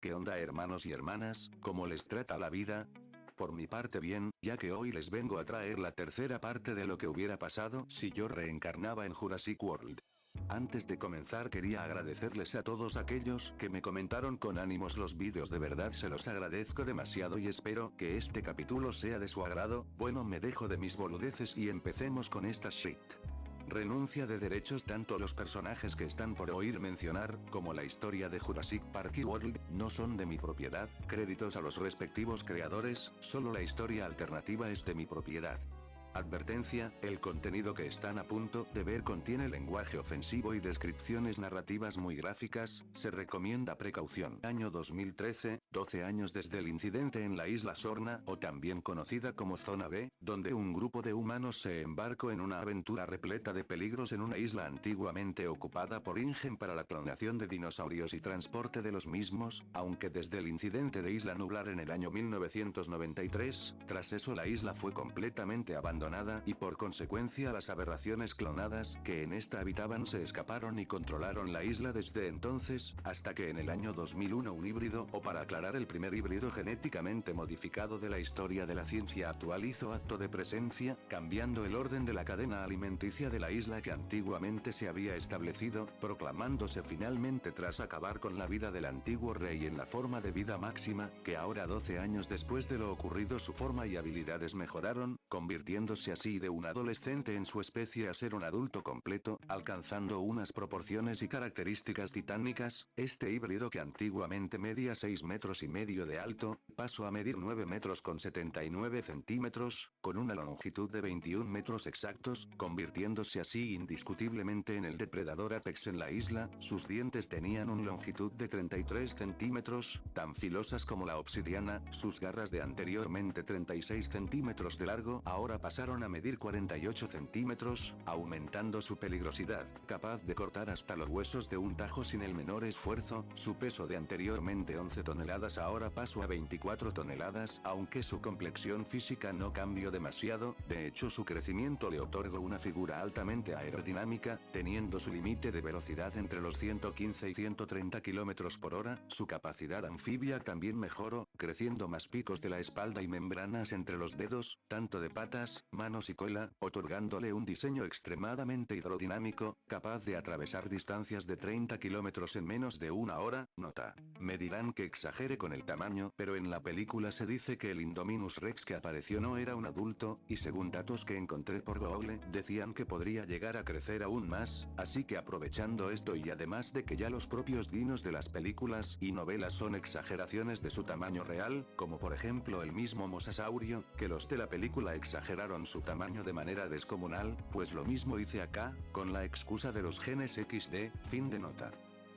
¿Qué onda hermanos y hermanas? ¿Cómo les trata la vida? Por mi parte bien, ya que hoy les vengo a traer la tercera parte de lo que hubiera pasado si yo reencarnaba en Jurassic World. Antes de comenzar quería agradecerles a todos aquellos que me comentaron con ánimos los vídeos, de verdad se los agradezco demasiado y espero que este capítulo sea de su agrado. Bueno, me dejo de mis boludeces y empecemos con esta shit. Renuncia de derechos. Tanto los personajes que están por oír mencionar, como la historia de Jurassic Park y World, no son de mi propiedad, créditos a los respectivos creadores, solo la historia alternativa es de mi propiedad. Advertencia, el contenido que están a punto de ver contiene lenguaje ofensivo y descripciones narrativas muy gráficas, se recomienda precaución. Año 2013, 12 años desde el incidente en la isla Sorna, o también conocida como Zona B, donde un grupo de humanos se embarcó en una aventura repleta de peligros en una isla antiguamente ocupada por InGen para la clonación de dinosaurios y transporte de los mismos, aunque desde el incidente de Isla Nublar en el año 1993, tras eso la isla fue completamente abandonada y por consecuencia las aberraciones clonadas que en esta habitaban se escaparon y controlaron la isla desde entonces, hasta que en el año 2001 un híbrido, o para aclarar el primer híbrido genéticamente modificado de la historia de la ciencia actual, hizo acto de presencia, cambiando el orden de la cadena alimenticia de la isla que antiguamente se había establecido, proclamándose finalmente tras acabar con la vida del antiguo rey en la forma de vida máxima, que ahora 12 años después de lo ocurrido su forma y habilidades mejoraron, convirtiéndose así de un adolescente en su especie a ser un adulto completo, alcanzando unas proporciones y características titánicas. Este híbrido, que antiguamente medía 6 metros y medio de alto, pasó a medir 9 metros con 79 centímetros, con una longitud de 21 metros exactos, convirtiéndose así indiscutiblemente en el depredador apex en la isla. Sus dientes tenían una longitud de 33 centímetros, tan filosas como la obsidiana. Sus garras, de anteriormente 36 centímetros de largo, ahora pasaron a medir 48 centímetros, aumentando su peligrosidad, capaz de cortar hasta los huesos de un tajo sin el menor esfuerzo. Su peso, de anteriormente 11 toneladas, ahora pasó a 24 toneladas, aunque su complexión física no cambió demasiado. De hecho, su crecimiento le otorgó una figura altamente aerodinámica, teniendo su límite de velocidad entre los 115 y 130 kilómetros por hora. Su capacidad anfibia también mejoró, creciendo más picos de la espalda y membranas entre los dedos, tanto de patas, manos y cola, otorgándole un diseño extremadamente hidrodinámico, capaz de atravesar distancias de 30 kilómetros en menos de una hora. Nota. Me dirán que exagere con el tamaño, pero en la película se dice que el Indominus Rex que apareció no era un adulto, y según datos que encontré por Google, decían que podría llegar a crecer aún más, así que aprovechando esto, y además de que ya los propios dinos de las películas y novelas son exageraciones de su tamaño real, como por ejemplo el mismo mosasaurio, que los de la película exageraron su tamaño de manera descomunal, pues lo mismo hice acá, con la excusa de los genes XD. Fin de nota.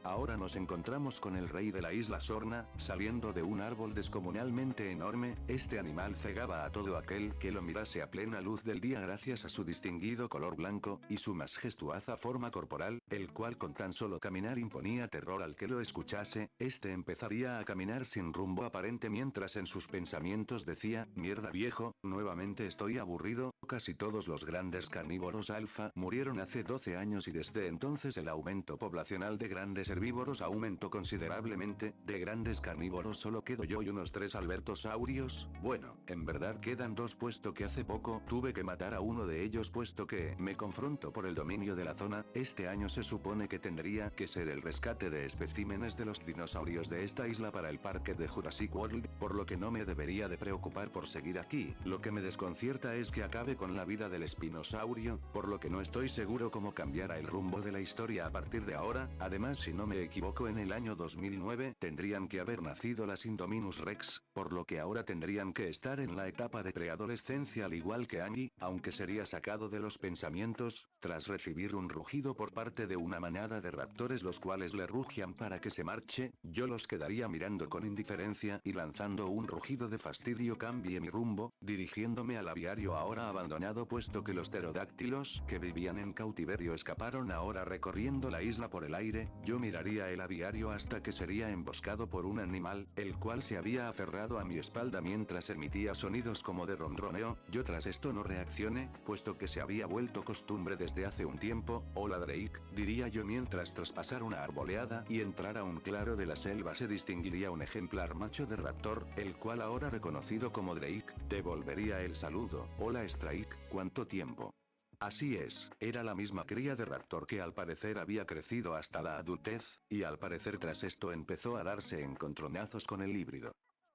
Ahora nos encontramos con el rey de la isla Sorna, saliendo de un árbol descomunalmente enorme. Este animal cegaba a todo aquel que lo mirase a plena luz del día gracias a su distinguido color blanco, y su majestuosa forma corporal, el cual con tan solo caminar imponía terror al que lo escuchase. Este empezaría a caminar sin rumbo aparente mientras en sus pensamientos decía: mierda viejo, nuevamente estoy aburrido. Casi todos los grandes carnívoros alfa murieron hace 12 años y desde entonces el aumento poblacional de grandes herbívoros aumentó considerablemente. De grandes carnívoros solo quedo yo y unos 3 albertosaurios. Bueno, en verdad quedan 2, puesto que hace poco tuve que matar a uno de ellos puesto que me confrontó por el dominio de la zona. Este año se supone que tendría que ser el rescate de especímenes de los dinosaurios de esta isla para el parque de Jurassic World, por lo que no me debería de preocupar por seguir aquí. Lo que me desconcierta es que acabe con la vida del espinosaurio, por lo que no estoy seguro cómo cambiará el rumbo de la historia a partir de ahora. Además, si no me equivoco, en el año 2009 tendrían que haber nacido las Indominus Rex, por lo que ahora tendrían que estar en la etapa de preadolescencia al igual que Annie, aunque sería sacado de los pensamientos, tras recibir un rugido por parte de una manada de raptores los cuales le rugían para que se marche. Yo los quedaría mirando con indiferencia y lanzando un rugido de fastidio cambié mi rumbo, dirigiéndome al aviario ahora abandonado puesto que los pterodáctilos que vivían en cautiverio escaparon ahora recorriendo la isla por el aire. Yo miré miraría el aviario hasta que sería emboscado por un animal, el cual se había aferrado a mi espalda mientras emitía sonidos como de ronroneo. Yo tras esto no reaccioné, puesto que se había vuelto costumbre desde hace un tiempo. Hola Drake, diría yo mientras tras pasar una arboleada y entrar a un claro de la selva se distinguiría un ejemplar macho de raptor, el cual ahora reconocido como Drake, devolvería el saludo. Hola Strike, ¿cuánto tiempo? Así es, era la misma cría de raptor que al parecer había crecido hasta la adultez, y al parecer tras esto empezó a darse encontronazos con el híbrido.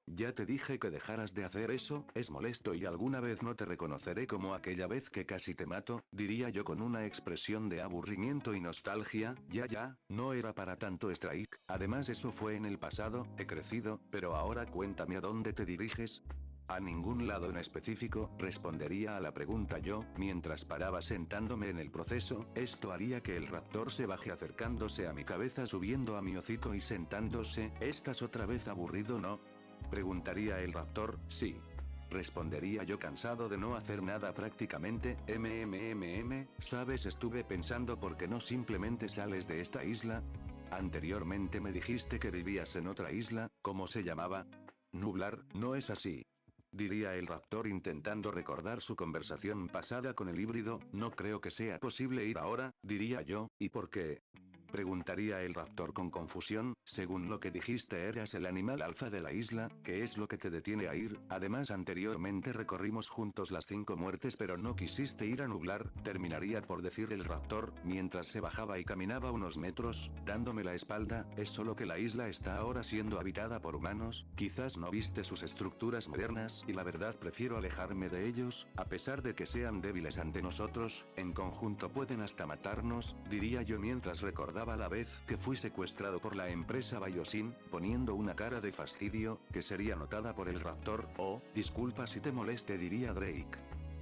Ya te dije que dejaras de hacer eso, es molesto y alguna vez no te reconoceré como aquella vez que casi te mato, diría yo con una expresión de aburrimiento y nostalgia. Ya, no era para tanto Strike, además eso fue en el pasado, he crecido, pero ahora cuéntame a dónde te diriges. A ningún lado en específico, respondería a la pregunta yo, mientras paraba sentándome en el proceso. Esto haría que el raptor se baje acercándose a mi cabeza subiendo a mi hocico y sentándose. ¿Estás otra vez aburrido, no? Preguntaría el raptor. Sí. Respondería yo cansado de no hacer nada prácticamente. ¿Sabes? Estuve pensando por qué no simplemente sales de esta isla. Anteriormente me dijiste que vivías en otra isla, ¿cómo se llamaba? Nublar, ¿no es así? Diría el raptor intentando recordar su conversación pasada con el híbrido. No creo que sea posible ir ahora, diría yo, ¿y por qué? Preguntaría el raptor con confusión. Según lo que dijiste eras el animal alfa de la isla, ¿qué es lo que te detiene a ir? Además anteriormente recorrimos juntos las 5 muertes pero no quisiste ir a Nublar, terminaría por decir el raptor, mientras se bajaba y caminaba unos metros, dándome la espalda. Es solo que la isla está ahora siendo habitada por humanos, quizás no viste sus estructuras modernas y la verdad prefiero alejarme de ellos, a pesar de que sean débiles ante nosotros, en conjunto pueden hasta matarnos, diría yo mientras recordaba la vez que fui secuestrado por la empresa Biosyn, poniendo una cara de fastidio, que sería notada por el raptor. Oh, disculpa si te moleste, diría Drake.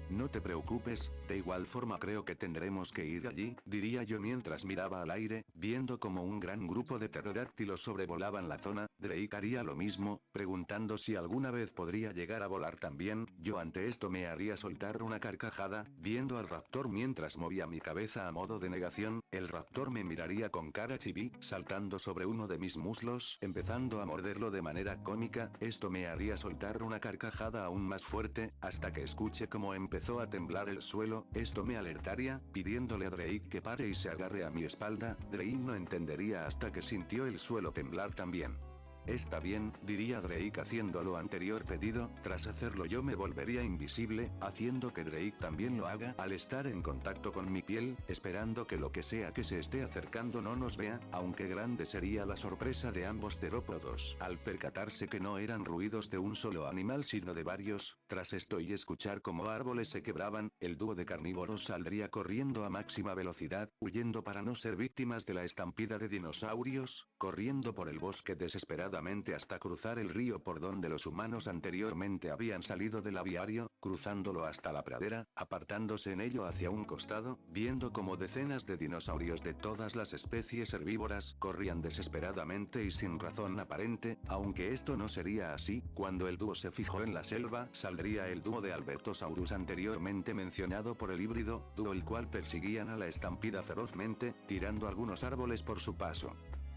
No te preocupes, de igual forma creo que tendremos que ir allí, diría yo mientras miraba al aire, viendo como un gran grupo de pterodáctilos sobrevolaban la zona. Drake haría lo mismo, preguntando si alguna vez podría llegar a volar también. Yo ante esto me haría soltar una carcajada, viendo al raptor mientras movía mi cabeza a modo de negación. El raptor me miraría con cara chibi, saltando sobre uno de mis muslos, empezando a morderlo de manera cómica. Esto me haría soltar una carcajada aún más fuerte, hasta que escuche cómo empezó a temblar el suelo. Esto me alertaría, pidiéndole a Drake que pare y se agarre a mi espalda. Drake no entendería hasta que sintió el suelo temblar también. Está bien, diría Drake haciendo lo anterior pedido. Tras hacerlo yo me volvería invisible, haciendo que Drake también lo haga al estar en contacto con mi piel, esperando que lo que sea que se esté acercando no nos vea, aunque grande sería la sorpresa de ambos terópodos al percatarse que no eran ruidos de un solo animal sino de varios. Tras esto y escuchar cómo árboles se quebraban, el dúo de carnívoros saldría corriendo a máxima velocidad, huyendo para no ser víctimas de la estampida de dinosaurios, corriendo por el bosque desesperado hasta cruzar el río por donde los humanos anteriormente habían salido del aviario, cruzándolo hasta la pradera, apartándose en ello hacia un costado, viendo como decenas de dinosaurios de todas las especies herbívoras corrían desesperadamente y sin razón aparente. Aunque esto no sería así, cuando el dúo se fijó en la selva, saldría el dúo de Albertosaurus anteriormente mencionado por el híbrido, dúo el cual perseguían a la estampida ferozmente, tirando algunos árboles por su paso.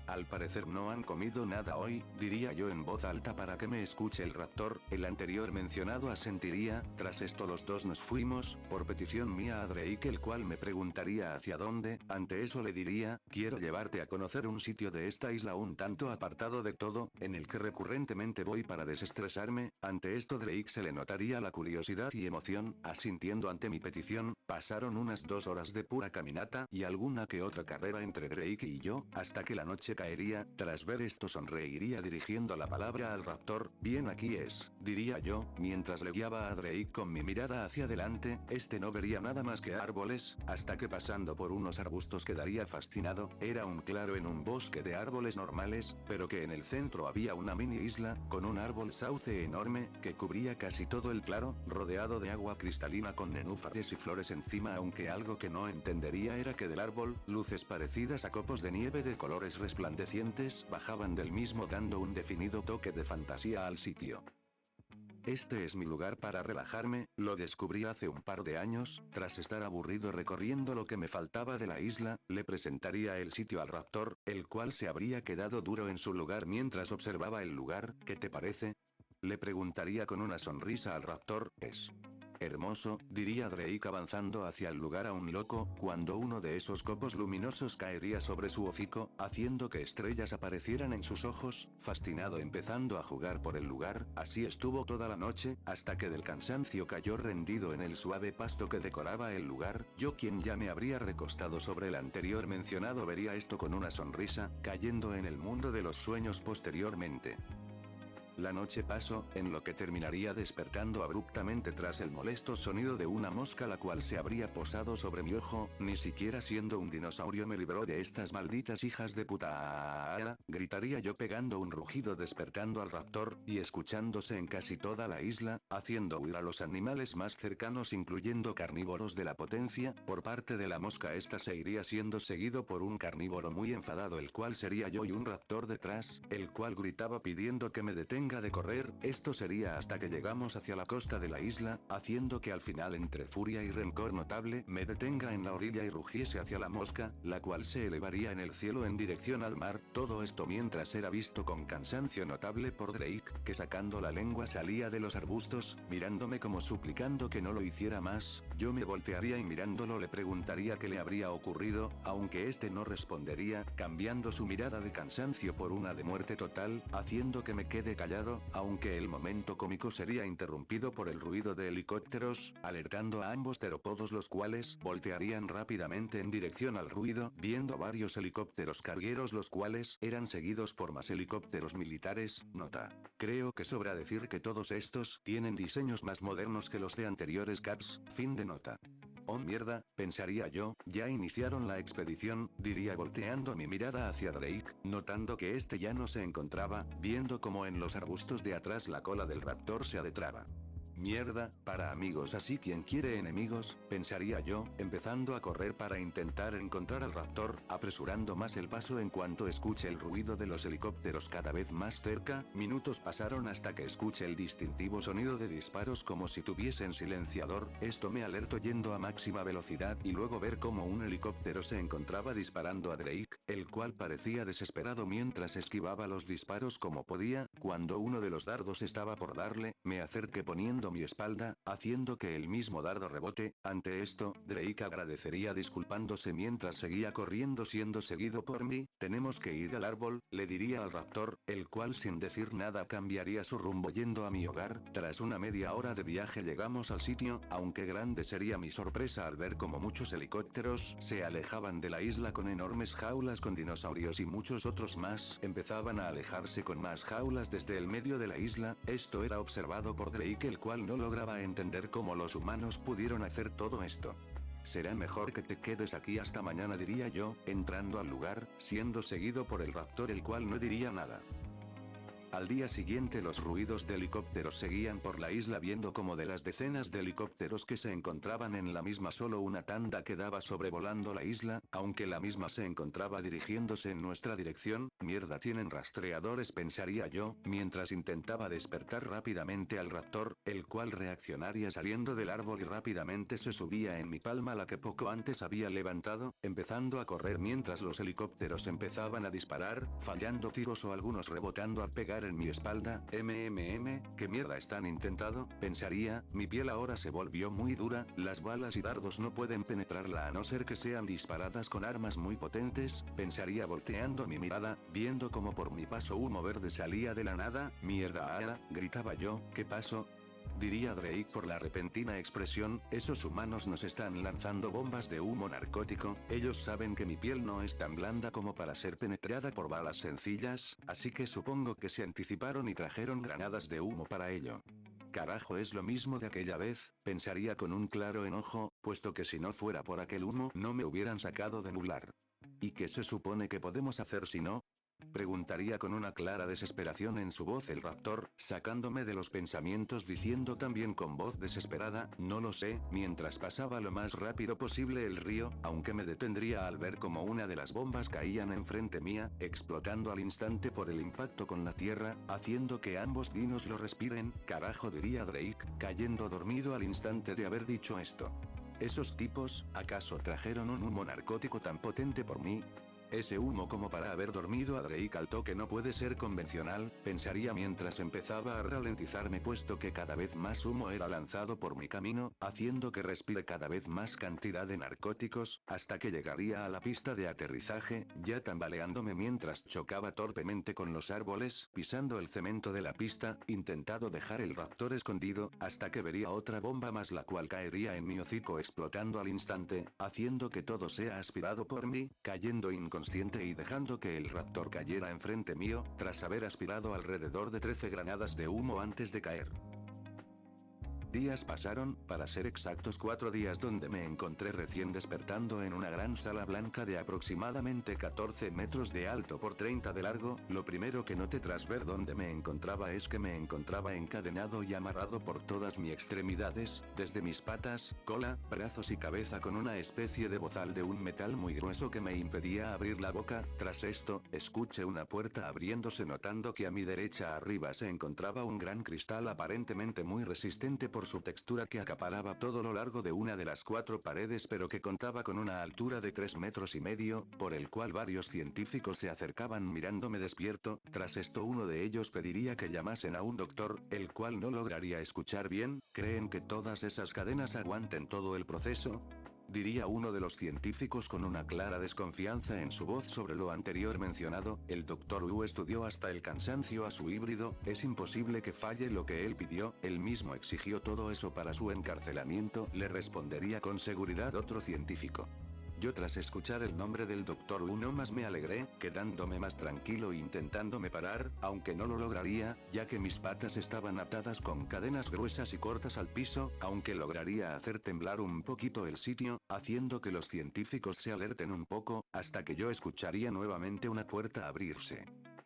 Al parecer no han comido nada hoy, diría yo en voz alta para que me escuche el raptor. El anterior mencionado asentiría. Tras esto los dos nos fuimos, por petición mía a Drake, el cual me preguntaría hacia dónde. Ante eso le diría, quiero llevarte a conocer un sitio de esta isla un tanto apartado de todo, en el que recurrentemente voy para desestresarme. Ante esto Drake se le notaría la curiosidad y emoción, asintiendo ante mi petición. Pasaron unas 2 horas de pura caminata y alguna que otra carrera entre Drake y yo, hasta que la noche caería. Tras ver esto sonreiría dirigiendo la palabra al raptor. Bien, aquí es, diría yo, mientras le guiaba a Drake con mi mirada hacia adelante. Este no vería nada más que árboles, hasta que pasando por unos arbustos quedaría fascinado. Era un claro en un bosque de árboles normales, pero que en el centro había una mini isla, con un árbol sauce enorme, que cubría casi todo el claro, rodeado de agua cristalina con nenúfares y flores encima, aunque algo que no entendería era que del árbol, luces parecidas a copos de nieve de colores resplandecientes bajaban del mismo dando un definido toque de fantasía al sitio. Este es mi lugar para relajarme, lo descubrí hace un par de años, tras estar aburrido recorriendo lo que me faltaba de la isla, le presentaría el sitio al raptor, el cual se habría quedado duro en su lugar mientras observaba el lugar, ¿qué te parece? Le preguntaría con una sonrisa al raptor, es hermoso, diría Drake avanzando hacia el lugar a un loco, cuando uno de esos copos luminosos caería sobre su hocico, haciendo que estrellas aparecieran en sus ojos, fascinado empezando a jugar por el lugar, así estuvo toda la noche, hasta que del cansancio cayó rendido en el suave pasto que decoraba el lugar, yo quien ya me habría recostado sobre el anterior mencionado vería esto con una sonrisa, cayendo en el mundo de los sueños posteriormente. La noche pasó, en lo que terminaría despertando abruptamente tras el molesto sonido de una mosca la cual se habría posado sobre mi ojo, ni siquiera siendo un dinosaurio me libró de estas malditas hijas de puta, gritaría yo pegando un rugido despertando al raptor, y escuchándose en casi toda la isla, haciendo huir a los animales más cercanos incluyendo carnívoros de la potencia, por parte de la mosca esta se iría siendo seguido por un carnívoro muy enfadado el cual sería yo y un raptor detrás, el cual gritaba pidiendo que me detenga de correr, esto sería hasta que llegamos hacia la costa de la isla, haciendo que al final entre furia y rencor notable me detenga en la orilla y rugiese hacia la mosca, la cual se elevaría en el cielo en dirección al mar, todo esto mientras era visto con cansancio notable por Drake, que sacando la lengua salía de los arbustos, mirándome como suplicando que no lo hiciera más, yo me voltearía y mirándolo le preguntaría qué le habría ocurrido, aunque este no respondería, cambiando su mirada de cansancio por una de muerte total, haciendo que me quede callado, aunque el momento cómico sería interrumpido por el ruido de helicópteros, alertando a ambos terópodos los cuales voltearían rápidamente en dirección al ruido, viendo varios helicópteros cargueros los cuales eran seguidos por más helicópteros militares, nota. Creo que sobra decir que todos estos tienen diseños más modernos que los de anteriores Caps, fin de nota. Oh mierda, pensaría yo, ya iniciaron la expedición, diría volteando mi mirada hacia Drake, notando que este ya no se encontraba, viendo como en los arbustos de atrás la cola del raptor se adentraba. Mierda, para amigos así quien quiere enemigos, pensaría yo, empezando a correr para intentar encontrar al raptor, apresurando más el paso en cuanto escuche el ruido de los helicópteros cada vez más cerca, minutos pasaron hasta que escuche el distintivo sonido de disparos como si tuviesen silenciador, esto me alertó yendo a máxima velocidad y luego ver cómo un helicóptero se encontraba disparando a Drake, el cual parecía desesperado mientras esquivaba los disparos como podía, cuando uno de los dardos estaba por darle, me acerqué poniendo mi espalda, haciendo que el mismo dardo rebote, ante esto, Drake agradecería disculpándose mientras seguía corriendo siendo seguido por mí, tenemos que ir al árbol, le diría al raptor, el cual sin decir nada cambiaría su rumbo yendo a mi hogar, tras una media hora de viaje llegamos al sitio, aunque grande sería mi sorpresa al ver como muchos helicópteros se alejaban de la isla con enormes jaulas con dinosaurios y muchos otros más empezaban a alejarse con más jaulas desde el medio de la isla, esto era observado por Drake el cual no lograba entender cómo los humanos pudieron hacer todo esto. Será mejor que te quedes aquí hasta mañana diría yo, entrando al lugar, siendo seguido por el raptor el cual no diría nada. Al día siguiente los ruidos de helicópteros seguían por la isla viendo como de las decenas de helicópteros que se encontraban en la misma solo una tanda quedaba sobrevolando la isla, aunque la misma se encontraba dirigiéndose en nuestra dirección, mierda tienen rastreadores pensaría yo, mientras intentaba despertar rápidamente al raptor, el cual reaccionaría saliendo del árbol y rápidamente se subía en mi palma la que poco antes había levantado, empezando a correr mientras los helicópteros empezaban a disparar, fallando tiros o algunos rebotando a pegar en mi espalda, ¿qué mierda están intentando? Pensaría, mi piel ahora se volvió muy dura, las balas y dardos no pueden penetrarla a no ser que sean disparadas con armas muy potentes, pensaría volteando mi mirada, viendo como por mi paso humo verde salía de la nada, mierda, gritaba yo, ¿qué pasó? Diría Drake por la repentina expresión, esos humanos nos están lanzando bombas de humo narcótico, ellos saben que mi piel no es tan blanda como para ser penetrada por balas sencillas, así que supongo que se anticiparon y trajeron granadas de humo para ello. Carajo es lo mismo de aquella vez, pensaría con un claro enojo, puesto que si no fuera por aquel humo no me hubieran sacado de Nular. ¿Y qué se supone que podemos hacer si no? Preguntaría con una clara desesperación en su voz el raptor, sacándome de los pensamientos diciendo también con voz desesperada, no lo sé, mientras pasaba lo más rápido posible el río, aunque me detendría al ver como una de las bombas caían enfrente mía, explotando al instante por el impacto con la tierra, haciendo que ambos dinos lo respiren, carajo diría Drake, cayendo dormido al instante de haber dicho esto. ¿Esos tipos, acaso trajeron un humo narcótico tan potente por mí? Ese humo como para haber dormido a Drake al toque no puede ser convencional, pensaría mientras empezaba a ralentizarme puesto que cada vez más humo era lanzado por mi camino, haciendo que respire cada vez más cantidad de narcóticos, hasta que llegaría a la pista de aterrizaje, ya tambaleándome mientras chocaba torpemente con los árboles, pisando el cemento de la pista, intentado dejar el raptor escondido, hasta que vería otra bomba más la cual caería en mi hocico explotando al instante, haciendo que todo sea aspirado por mí, cayendo inconsciente y dejando que el raptor cayera enfrente mío, tras haber aspirado alrededor de 13 granadas de humo antes de caer. Días pasaron, para ser exactos 4 días donde me encontré recién despertando en una gran sala blanca de aproximadamente 14 metros de alto por 30 de largo, lo primero que noté tras ver dónde me encontraba es que me encontraba encadenado y amarrado por todas mis extremidades, desde mis patas, cola, brazos y cabeza con una especie de bozal de un metal muy grueso que me impedía abrir la boca. Tras esto, escuché una puerta abriéndose notando que a mi derecha arriba se encontraba un gran cristal aparentemente muy resistente por su textura que acaparaba todo lo largo de una de las 4 paredes pero que contaba con una altura de 3 metros y medio, por el cual varios científicos se acercaban mirándome despierto. Tras esto uno de ellos pediría que llamasen a un doctor, el cual no lograría escuchar bien. ¿Creen que todas esas cadenas aguanten todo el proceso?, diría uno de los científicos con una clara desconfianza en su voz sobre lo anterior mencionado. El Dr. Wu estudió hasta el cansancio a su híbrido, es imposible que falle lo que él pidió, él mismo exigió todo eso para su encarcelamiento, le respondería con seguridad otro científico. Yo tras escuchar el nombre del Dr. Wu no más me alegré, quedándome más tranquilo e intentándome parar, aunque no lo lograría, ya que mis patas estaban atadas con cadenas gruesas y cortas al piso, aunque lograría hacer temblar un poquito el sitio, haciendo que los científicos se alerten un poco, hasta que yo escucharía nuevamente una puerta abrirse.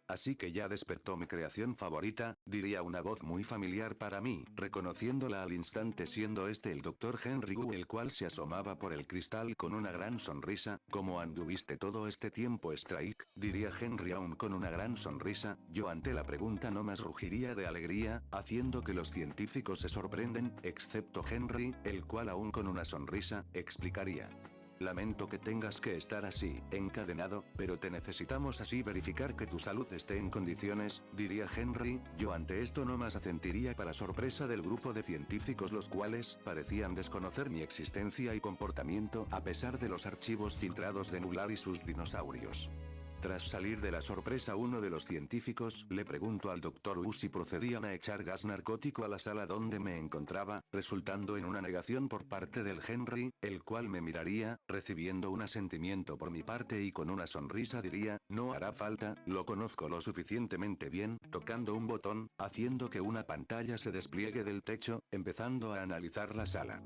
Así que ya despertó mi creación favorita, diría una voz muy familiar para mí, reconociéndola al instante siendo este el Dr. Henry Wu el cual se asomaba por el cristal con una gran sonrisa. ¿Cómo anduviste todo este tiempo, Strike?, diría Henry aún con una gran sonrisa. Yo ante la pregunta no más rugiría de alegría, haciendo que los científicos se sorprenden, excepto Henry, el cual aún con una sonrisa, explicaría. Lamento que tengas que estar así, encadenado, pero te necesitamos así verificar que tu salud esté en condiciones, diría Henry. Yo ante esto no más asentiría para sorpresa del grupo de científicos los cuales parecían desconocer mi existencia y comportamiento a pesar de los archivos filtrados de Nular y sus dinosaurios. Tras salir de la sorpresa uno de los científicos le preguntó al Dr. Wu si procedían a echar gas narcótico a la sala donde me encontraba, resultando en una negación por parte del Henry, el cual me miraría, recibiendo un asentimiento por mi parte y con una sonrisa diría, no hará falta, lo conozco lo suficientemente bien, tocando un botón, haciendo que una pantalla se despliegue del techo, empezando a analizar la sala.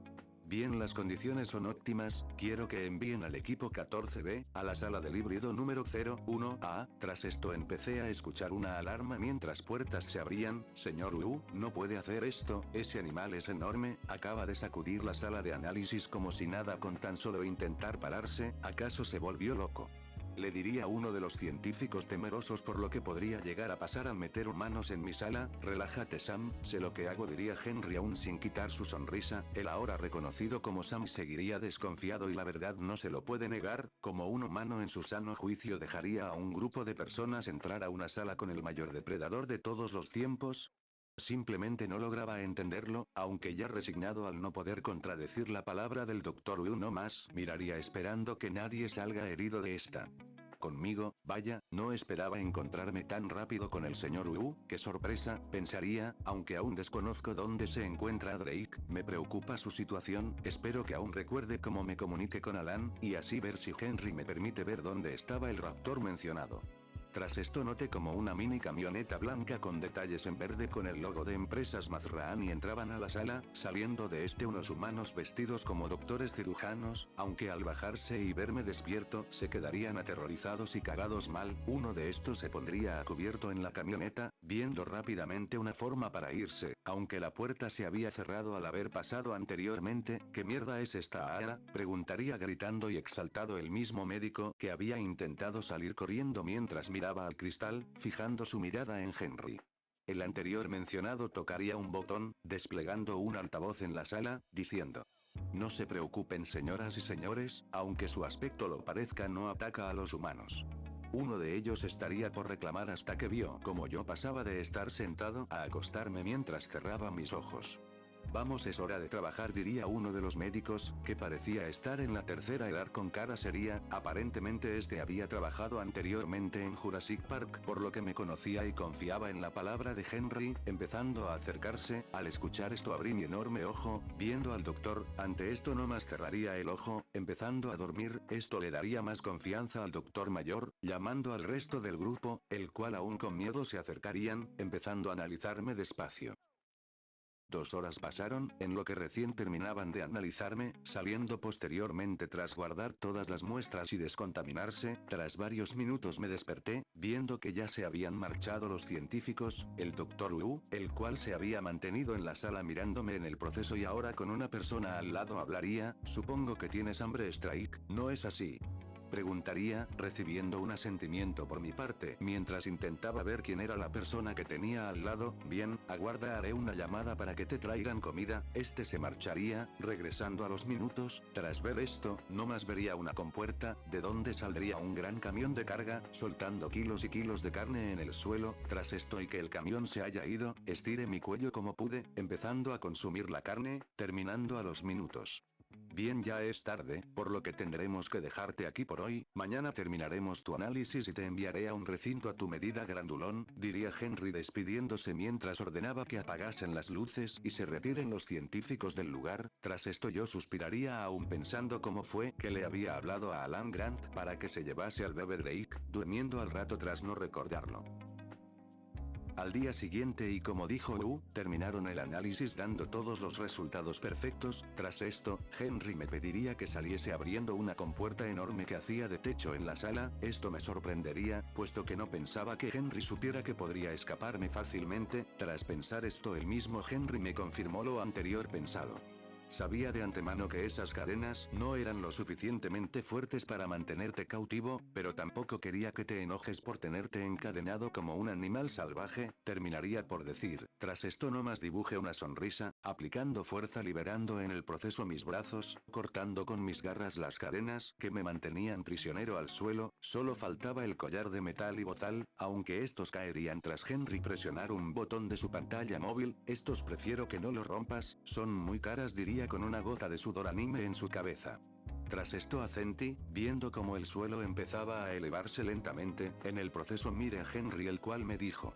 Bien, las condiciones son óptimas, quiero que envíen al equipo 14B, a la sala del híbrido número 01A, tras esto empecé a escuchar una alarma mientras puertas se abrían. Señor Wu, no puede hacer esto, ese animal es enorme, acaba de sacudir la sala de análisis como si nada con tan solo intentar pararse, ¿acaso se volvió loco? Le diría uno de los científicos temerosos por lo que podría llegar a pasar al meter humanos en mi sala. Relájate Sam, sé lo que hago, diría Henry aún sin quitar su sonrisa. El ahora reconocido como Sam seguiría desconfiado y la verdad no se lo puede negar, como un humano en su sano juicio dejaría a un grupo de personas entrar a una sala con el mayor depredador de todos los tiempos. Simplemente no lograba entenderlo, aunque ya resignado al no poder contradecir la palabra del Dr. Wu no más, miraría esperando que nadie salga herido de esta. Conmigo, vaya, no esperaba encontrarme tan rápido con el señor Wu, qué sorpresa, pensaría, aunque aún desconozco dónde se encuentra Drake, me preocupa su situación, espero que aún recuerde cómo me comunique con Alan, y así ver si Henry me permite ver dónde estaba el raptor mencionado. Tras esto noté como una mini camioneta blanca con detalles en verde con el logo de empresas Mazraani entraban a la sala, saliendo de unos humanos vestidos como doctores cirujanos, aunque al bajarse y verme despierto, se quedarían aterrorizados y cagados mal, uno de estos se pondría a cubierto en la camioneta, viendo rápidamente una forma para irse, aunque la puerta se había cerrado al haber pasado anteriormente. ¿Qué mierda es esta ahora?, preguntaría gritando y exaltado el mismo médico, que había intentado salir corriendo mientras miraba al cristal, fijando su mirada en Henry. El anterior mencionado tocaría un botón, desplegando un altavoz en la sala, diciendo: no se preocupen señoras y señores, aunque su aspecto lo parezca, no ataca a los humanos. Uno de ellos estaría por reclamar hasta que vio como yo pasaba de estar sentado a acostarme mientras cerraba mis ojos. Vamos, es hora de trabajar, diría uno de los médicos, que parecía estar en la tercera edad con cara seria. Aparentemente había trabajado anteriormente en Jurassic Park, por lo que me conocía y confiaba en la palabra de Henry. Empezando a acercarse, al escuchar esto abrí mi enorme ojo, viendo al doctor. Ante esto no más cerraría el ojo, empezando a dormir. Esto le daría más confianza al doctor mayor, llamando al resto del grupo, el cual aún con miedo se acercarían, empezando a analizarme despacio. 2 horas pasaron, en lo que recién terminaban de analizarme, saliendo posteriormente tras guardar todas las muestras y descontaminarse. Tras varios minutos me desperté, viendo que ya se habían marchado los científicos, el Dr. Wu, el cual se había mantenido en la sala mirándome en el proceso y ahora con una persona al lado hablaría. Supongo que tienes hambre, Strike, ¿no es así?, preguntaría, recibiendo un asentimiento por mi parte, mientras intentaba ver quién era la persona que tenía al lado. Bien, aguarda, haré una llamada para que te traigan comida. Se marcharía, regresando a los minutos. Tras ver esto, no más vería una compuerta, de donde saldría un gran camión de carga, soltando kilos y kilos de carne en el suelo. Tras esto y que el camión se haya ido, estiré mi cuello como pude, empezando a consumir la carne, terminando a los minutos. Bien, ya es tarde, por lo que tendremos que dejarte aquí por hoy. Mañana terminaremos tu análisis y te enviaré a un recinto a tu medida, grandulón, diría Henry despidiéndose mientras ordenaba que apagasen las luces y se retiren los científicos del lugar. Tras esto yo suspiraría, aún pensando cómo fue que le había hablado a Alan Grant para que se llevase al bebé Drake, durmiendo al rato tras no recordarlo. Al día siguiente, y como dijo Wu, terminaron el análisis dando todos los resultados perfectos. Tras esto, Henry me pediría que saliese abriendo una compuerta enorme que hacía de techo en la sala. Esto me sorprendería, puesto que no pensaba que Henry supiera que podría escaparme fácilmente. Tras pensar esto, el mismo Henry me confirmó lo anterior pensado. Sabía de antemano que esas cadenas no eran lo suficientemente fuertes para mantenerte cautivo, pero tampoco quería que te enojes por tenerte encadenado como un animal salvaje, terminaría por decir. Tras esto no más dibujé una sonrisa, aplicando fuerza, liberando en el proceso mis brazos, cortando con mis garras las cadenas que me mantenían prisionero al suelo. Solo faltaba el collar de metal y bozal, aunque estos caerían tras Henry presionar un botón de su pantalla móvil. Estos prefiero que no lo rompas, son muy caras, diría con una gota de sudor anime en su cabeza. Tras esto asentí, viendo como el suelo empezaba a elevarse lentamente. En el proceso miré a Henry, el cual me dijo: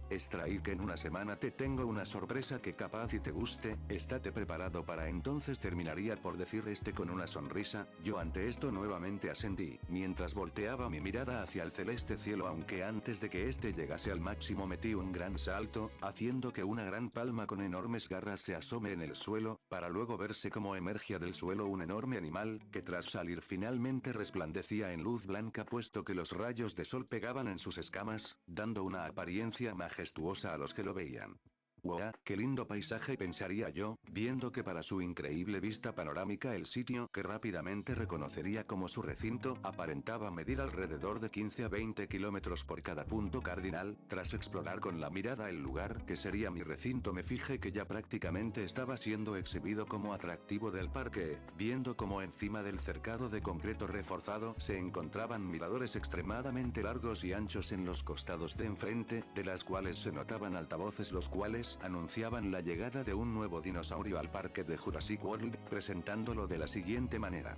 Strike, en una semana te tengo una sorpresa que capaz y te guste, estate preparado para entonces, terminaría por decir con una sonrisa. Yo ante esto nuevamente asentí, mientras volteaba mi mirada hacia el celeste cielo, aunque antes de que llegase al máximo metí un gran salto, haciendo que una gran palma con enormes garras se asome en el suelo, para luego verse como emergía del suelo un enorme animal, que tras salir finalmente resplandecía en luz blanca, puesto que los rayos de sol pegaban en sus escamas, dando una apariencia majestuosa a los que lo veían. ¡Wow! ¡Qué lindo paisaje!, pensaría yo, viendo que para su increíble vista panorámica el sitio, que rápidamente reconocería como su recinto, aparentaba medir alrededor de 15 a 20 kilómetros por cada punto cardinal. Tras explorar con la mirada el lugar que sería mi recinto, me fijé que ya prácticamente estaba siendo exhibido como atractivo del parque, viendo como encima del cercado de concreto reforzado se encontraban miradores extremadamente largos y anchos en los costados de enfrente, de las cuales se notaban altavoces los cuales anunciaban la llegada de un nuevo dinosaurio al parque de Jurassic World, presentándolo de la siguiente manera.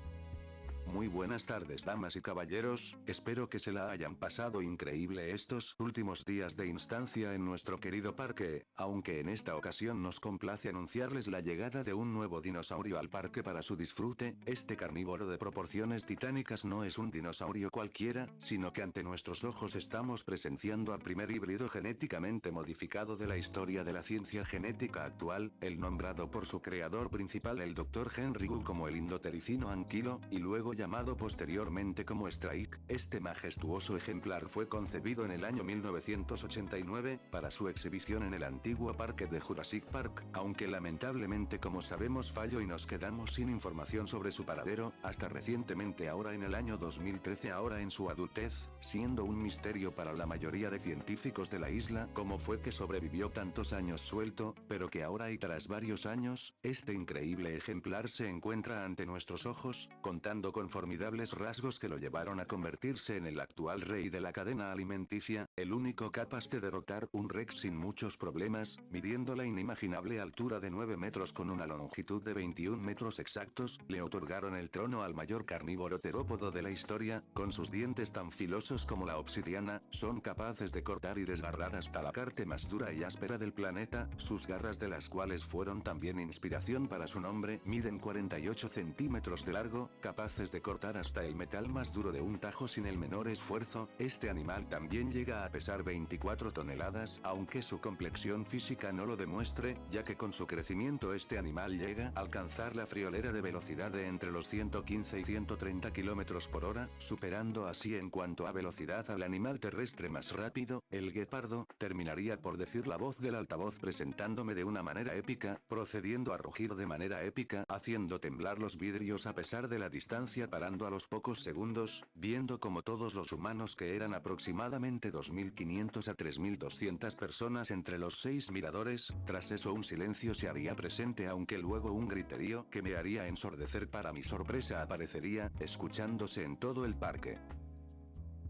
Muy buenas tardes damas y caballeros, espero que se la hayan pasado increíble estos últimos días de instancia en nuestro querido parque, aunque en esta ocasión nos complace anunciarles la llegada de un nuevo dinosaurio al parque para su disfrute. Este carnívoro de proporciones titánicas no es un dinosaurio cualquiera, sino que ante nuestros ojos estamos presenciando al primer híbrido genéticamente modificado de la historia de la ciencia genética actual, el nombrado por su creador principal el Dr. Henry Wu como el indotericino anquilo, y luego llamado posteriormente como Strike. Este majestuoso ejemplar fue concebido en el año 1989, para su exhibición en el antiguo parque de Jurassic Park, aunque lamentablemente como sabemos falló y nos quedamos sin información sobre su paradero, hasta recientemente ahora en el año 2013 ahora en su adultez, siendo un misterio para la mayoría de científicos de la isla cómo fue que sobrevivió tantos años suelto, pero que ahora y tras varios años, este increíble ejemplar se encuentra ante nuestros ojos, contando con formidables rasgos que lo llevaron a convertirse en el actual rey de la cadena alimenticia, el único capaz de derrotar un Rex sin muchos problemas, midiendo la inimaginable altura de 9 metros con una longitud de 21 metros exactos, le otorgaron el trono al mayor carnívoro terópodo de la historia, con sus dientes tan filosos como la obsidiana, son capaces de cortar y desgarrar hasta la carne más dura y áspera del planeta, sus garras de las cuales fueron también inspiración para su nombre, miden 48 centímetros de largo, capaces de cortar hasta el metal más duro de un tajo sin el menor esfuerzo. Este animal también llega a pesar 24 toneladas, aunque su complexión física no lo demuestre, ya que con su crecimiento este animal llega a alcanzar la friolera de velocidad de entre los 115 y 130 kilómetros por hora, superando así en cuanto a velocidad al animal terrestre más rápido, el guepardo. Terminaría por decir la voz del altavoz presentándome de una manera épica, procediendo a rugir de manera épica, haciendo temblar los vidrios a pesar de la distancia, parando a los pocos segundos, viendo como todos los humanos, que eran aproximadamente 2500 a 3200 personas entre los 6 miradores, tras eso un silencio se haría presente, aunque luego un griterío que me haría ensordecer para mi sorpresa aparecería, escuchándose en todo el parque.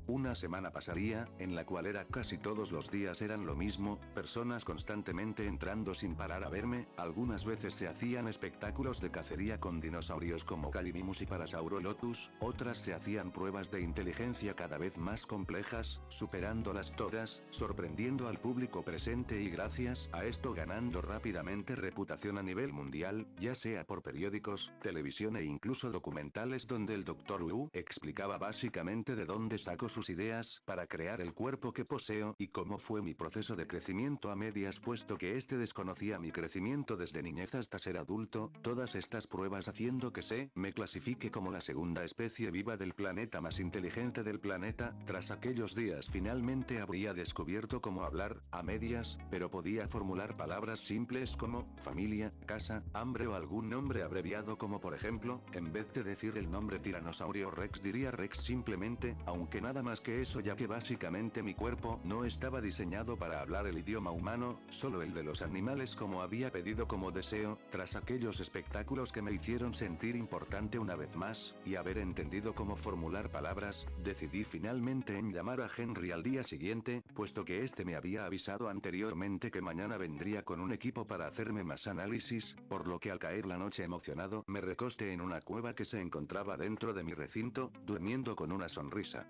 Una semana pasaría, en la cual era casi todos los días eran lo mismo, personas constantemente entrando sin parar a verme, algunas veces se hacían espectáculos de cacería con dinosaurios como Calimimus y Parasaurolophus, otras se hacían pruebas de inteligencia cada vez más complejas, superándolas todas, sorprendiendo al público presente y gracias a esto ganando rápidamente reputación a nivel mundial, ya sea por periódicos, televisión e incluso documentales donde el Dr. Wu explicaba básicamente de dónde sacó sus ideas para crear el cuerpo que poseo y cómo fue mi proceso de crecimiento a medias, puesto que este desconocía mi crecimiento desde niñez hasta ser adulto, todas estas pruebas haciendo que me clasifique como la segunda especie viva del planeta más inteligente del planeta. Tras aquellos días finalmente habría descubierto cómo hablar a medias, pero podía formular palabras simples como familia, casa, hambre o algún nombre abreviado, como por ejemplo, en vez de decir el nombre Tiranosaurio Rex diría Rex simplemente, aunque nada más que eso, ya que básicamente mi cuerpo no estaba diseñado para hablar el idioma humano, solo el de los animales como había pedido como deseo. Tras aquellos espectáculos que me hicieron sentir importante una vez más, y haber entendido cómo formular palabras, decidí finalmente en llamar a Henry al día siguiente, puesto que este me había avisado anteriormente que mañana vendría con un equipo para hacerme más análisis, por lo que al caer la noche emocionado me recosté en una cueva que se encontraba dentro de mi recinto, durmiendo con una sonrisa.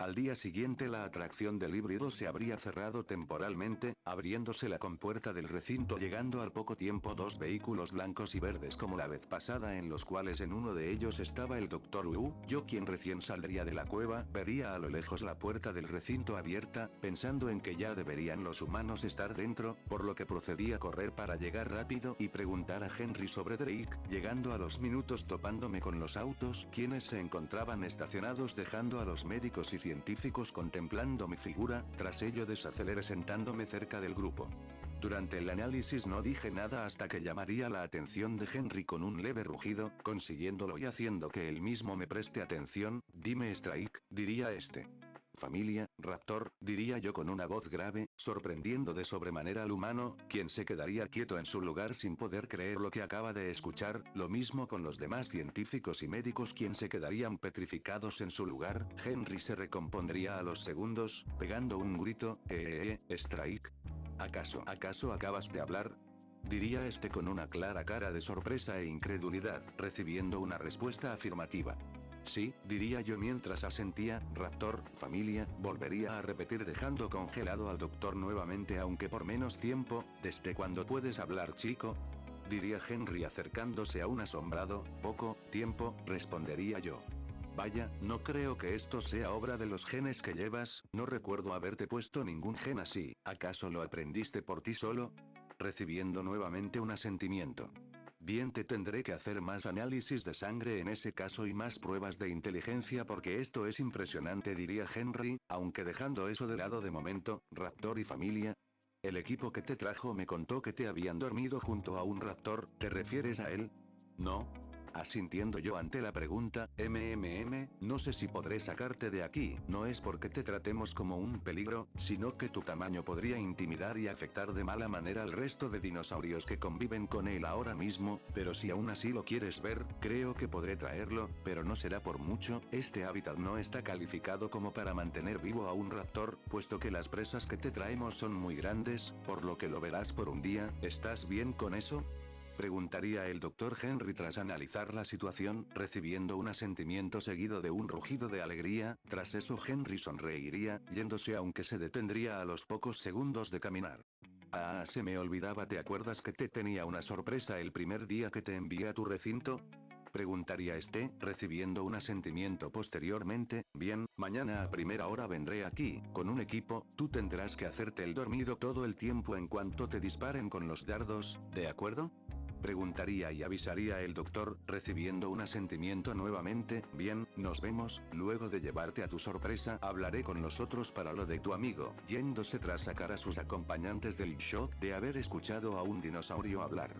Al día siguiente la atracción del híbrido se habría cerrado temporalmente, abriéndose la compuerta del recinto, llegando al poco tiempo dos vehículos blancos y verdes como la vez pasada, en los cuales en uno de ellos estaba el Dr. Wu. Yo, quien recién saldría de la cueva, vería a lo lejos la puerta del recinto abierta, pensando en que ya deberían los humanos estar dentro, por lo que procedí a correr para llegar rápido y preguntar a Henry sobre Drake, llegando a los minutos topándome con los autos, quienes se encontraban estacionados, dejando a los médicos y científicos contemplando mi figura. Tras ello desaceleré sentándome cerca del grupo. Durante el análisis no dije nada hasta que llamaría la atención de Henry con un leve rugido, consiguiéndolo y haciendo que él mismo me preste atención. Dime Strike, diría este. Familia, Raptor, diría yo con una voz grave, sorprendiendo de sobremanera al humano, quien se quedaría quieto en su lugar sin poder creer lo que acaba de escuchar, lo mismo con los demás científicos y médicos, quien se quedarían petrificados en su lugar. Henry se recompondría a los segundos, pegando un grito, Strike. ¿Acaso acabas de hablar? Diría este con una clara cara de sorpresa e incredulidad, recibiendo una respuesta afirmativa. Sí, diría yo mientras asentía, Raptor, familia, volvería a repetir dejando congelado al doctor nuevamente aunque por menos tiempo. ¿Desde cuándo puedes hablar, chico? Diría Henry acercándose a un asombrado. Poco tiempo, respondería yo. Vaya, no creo que esto sea obra de los genes que llevas, no recuerdo haberte puesto ningún gen así, ¿acaso lo aprendiste por ti solo? Recibiendo nuevamente un asentimiento. Bien, te tendré que hacer más análisis de sangre en ese caso y más pruebas de inteligencia porque esto es impresionante, diría Henry, aunque dejando eso de lado de momento. Raptor y familia. El equipo que te trajo me contó que te habían dormido junto a un raptor, ¿te refieres a él? No. Asintiendo yo ante la pregunta, no sé si podré sacarte de aquí, no es porque te tratemos como un peligro, sino que tu tamaño podría intimidar y afectar de mala manera al resto de dinosaurios que conviven con él ahora mismo, pero si aún así lo quieres ver, creo que podré traerlo, pero no será por mucho. Este hábitat no está calificado como para mantener vivo a un raptor, puesto que las presas que te traemos son muy grandes, por lo que lo verás por un día. ¿Estás bien con eso? Preguntaría el doctor Henry tras analizar la situación, recibiendo un asentimiento seguido de un rugido de alegría. Tras eso Henry sonreiría, yéndose aunque se detendría a los pocos segundos de caminar. Ah, se me olvidaba, ¿te acuerdas que te tenía una sorpresa el primer día que te envié a tu recinto? Preguntaría este, recibiendo un asentimiento posteriormente. Bien, mañana a primera hora vendré aquí, con un equipo, tú tendrás que hacerte el dormido todo el tiempo en cuanto te disparen con los dardos, ¿de acuerdo? Preguntaría y avisaría el doctor, recibiendo un asentimiento nuevamente. Bien, nos vemos, luego de llevarte a tu sorpresa, hablaré con los otros para lo de tu amigo, yéndose tras sacar a sus acompañantes del shock de haber escuchado a un dinosaurio hablar.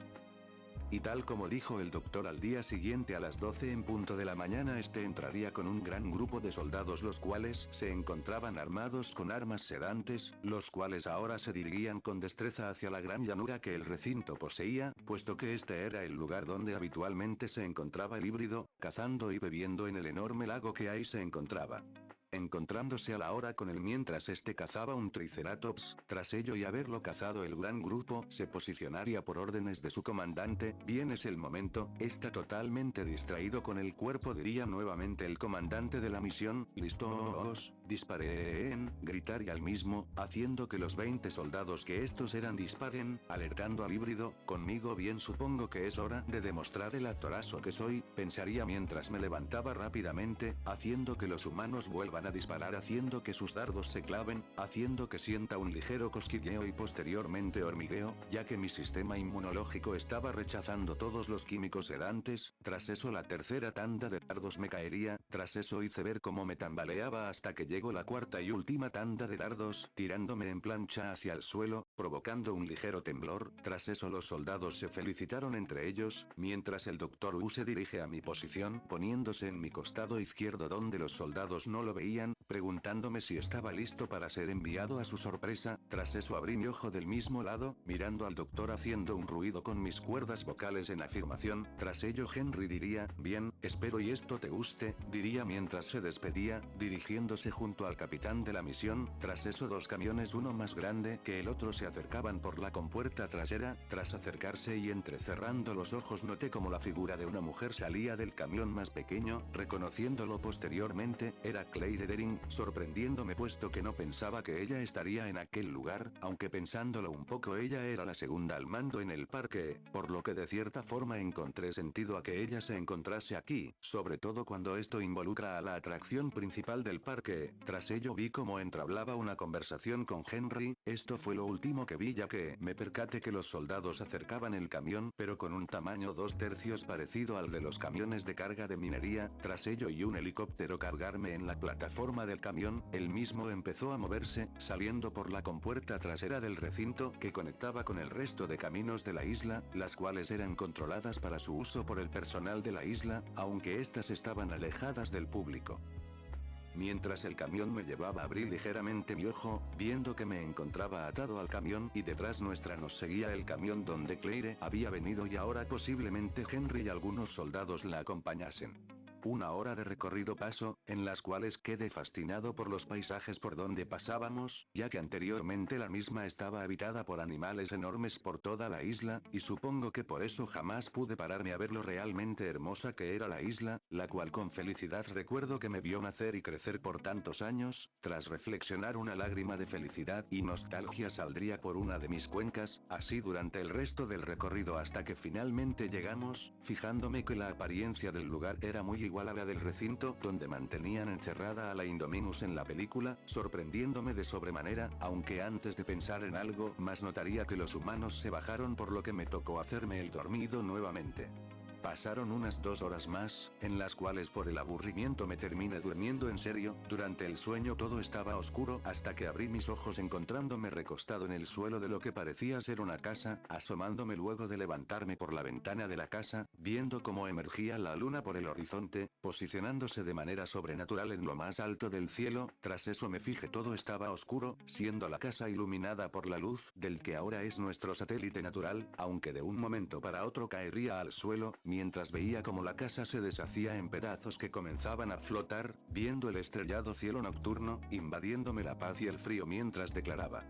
Y tal como dijo el doctor, al día siguiente a las 12 en punto de la mañana este entraría con un gran grupo de soldados los cuales se encontraban armados con armas sedantes, los cuales ahora se dirigirían con destreza hacia la gran llanura que el recinto poseía, puesto que este era el lugar donde habitualmente se encontraba el híbrido, cazando y bebiendo en el enorme lago que ahí se encontraba. Encontrándose a la hora con él mientras este cazaba un triceratops, tras ello y haberlo cazado el gran grupo se posicionaría por órdenes de su comandante. Bien, es el momento, está totalmente distraído con el cuerpo, diría nuevamente el comandante de la misión. Listos, disparen, gritar y al mismo, haciendo que los 20 soldados que estos eran disparen, alertando al híbrido. Conmigo, bien, supongo que es hora de demostrar el actorazo que soy, pensaría mientras me levantaba rápidamente, haciendo que los humanos vuelvan a disparar, haciendo que sus dardos se claven, haciendo que sienta un ligero cosquilleo y posteriormente hormigueo, ya que mi sistema inmunológico estaba rechazando todos los químicos sedantes. Tras eso la tercera tanda de dardos me caería, tras eso hice ver cómo me tambaleaba hasta que llegó la cuarta y última tanda de dardos, tirándome en plancha hacia el suelo, provocando un ligero temblor. Tras eso los soldados se felicitaron entre ellos, mientras el doctor U se dirige a mi posición, poniéndose en mi costado izquierdo donde los soldados no lo veían, preguntándome si estaba listo para ser enviado a su sorpresa. Tras eso abrí mi ojo del mismo lado, mirando al doctor haciendo un ruido con mis cuerdas vocales en afirmación. Tras ello Henry diría, bien, espero y esto te guste, diría mientras se despedía, dirigiéndose junto al capitán de la misión. Tras eso dos camiones, uno más grande que el otro, se acercaban por la compuerta trasera. Tras acercarse y entrecerrando los ojos noté como la figura de una mujer salía del camión más pequeño, reconociéndolo posteriormente, era Claire Dering, sorprendiéndome puesto que no pensaba que ella estaría en aquel lugar, aunque pensándolo un poco ella era la segunda al mando en el parque, por lo que de cierta forma encontré sentido a que ella se encontrase aquí, sobre todo cuando esto involucra a la atracción principal del parque. Tras ello vi cómo entablaba una conversación con Henry, esto fue lo último que vi ya que me percaté que los soldados acercaban el camión pero con un tamaño 2/3 parecido al de los camiones de carga de minería. Tras ello y un helicóptero cargarme en la plataforma del camión, el mismo empezó a moverse, saliendo por la compuerta trasera del recinto que conectaba con el resto de caminos de la isla, las cuales eran controladas para su uso por el personal de la isla, aunque estas estaban alejadas del público. Mientras el camión me llevaba abrí ligeramente mi ojo, viendo que me encontraba atado al camión y detrás nuestra nos seguía el camión donde Claire había venido y ahora posiblemente Henry y algunos soldados la acompañasen. 1 hora de recorrido paso, en las cuales quedé fascinado por los paisajes por donde pasábamos, ya que anteriormente la misma estaba habitada por animales enormes por toda la isla, y supongo que por eso jamás pude pararme a ver lo realmente hermosa que era la isla, la cual con felicidad recuerdo que me vio nacer y crecer por tantos años. Tras reflexionar, una lágrima de felicidad y nostalgia saldría por una de mis cuencas, así durante el resto del recorrido hasta que finalmente llegamos, fijándome que la apariencia del lugar era muy igual a la del recinto donde mantenían encerrada a la Indominus en la película, sorprendiéndome de sobremanera, aunque antes de pensar en algo más notaría que los humanos se bajaron, por lo que me tocó hacerme el dormido nuevamente. Pasaron unas 2 horas más, en las cuales por el aburrimiento me terminé durmiendo en serio. Durante el sueño todo estaba oscuro hasta que abrí mis ojos encontrándome recostado en el suelo de lo que parecía ser una casa, asomándome luego de levantarme por la ventana de la casa, viendo cómo emergía la luna por el horizonte, posicionándose de manera sobrenatural en lo más alto del cielo. Tras eso me fijé, todo estaba oscuro, siendo la casa iluminada por la luz del que ahora es nuestro satélite natural, aunque de un momento para otro caería al suelo, mientras veía cómo la casa se deshacía en pedazos que comenzaban a flotar, viendo el estrellado cielo nocturno, invadiéndome la paz y el frío mientras declaraba: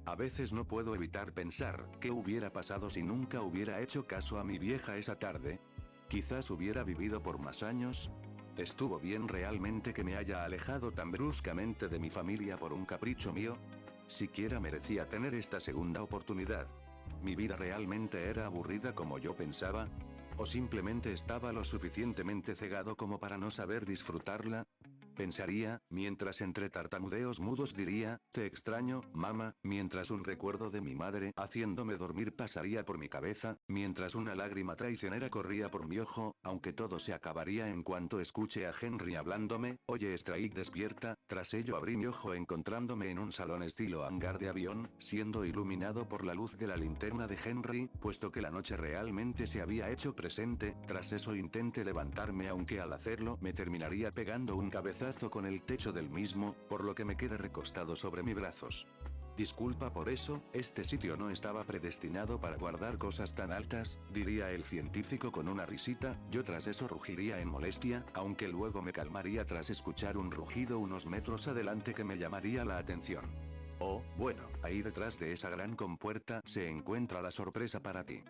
a veces no puedo evitar pensar, ¿qué hubiera pasado si nunca hubiera hecho caso a mi vieja esa tarde? Quizás hubiera vivido por más años. ¿Estuvo bien realmente que me haya alejado tan bruscamente de mi familia por un capricho mío? ¿Siquiera merecía tener esta segunda oportunidad? ¿Mi vida realmente era aburrida como yo pensaba? ¿O simplemente estaba lo suficientemente cegado como para no saber disfrutarla? Pensaría, mientras entre tartamudeos mudos diría: te extraño, mamá, mientras un recuerdo de mi madre haciéndome dormir pasaría por mi cabeza, mientras una lágrima traicionera corría por mi ojo, aunque todo se acabaría en cuanto escuche a Henry hablándome: oye Strike, despierta. Tras ello abrí mi ojo encontrándome en un salón estilo hangar de avión, siendo iluminado por la luz de la linterna de Henry, puesto que la noche realmente se había hecho presente. Tras eso intenté levantarme, aunque al hacerlo me terminaría pegando un cabezazo con el techo del mismo, por lo que me quedé recostado sobre mis brazos. Disculpa por eso, este sitio no estaba predestinado para guardar cosas tan altas, diría el científico con una risita. Yo tras eso rugiría en molestia, aunque luego me calmaría tras escuchar un rugido unos metros adelante que me llamaría la atención. Oh, bueno, ahí detrás de esa gran compuerta se encuentra la sorpresa para ti.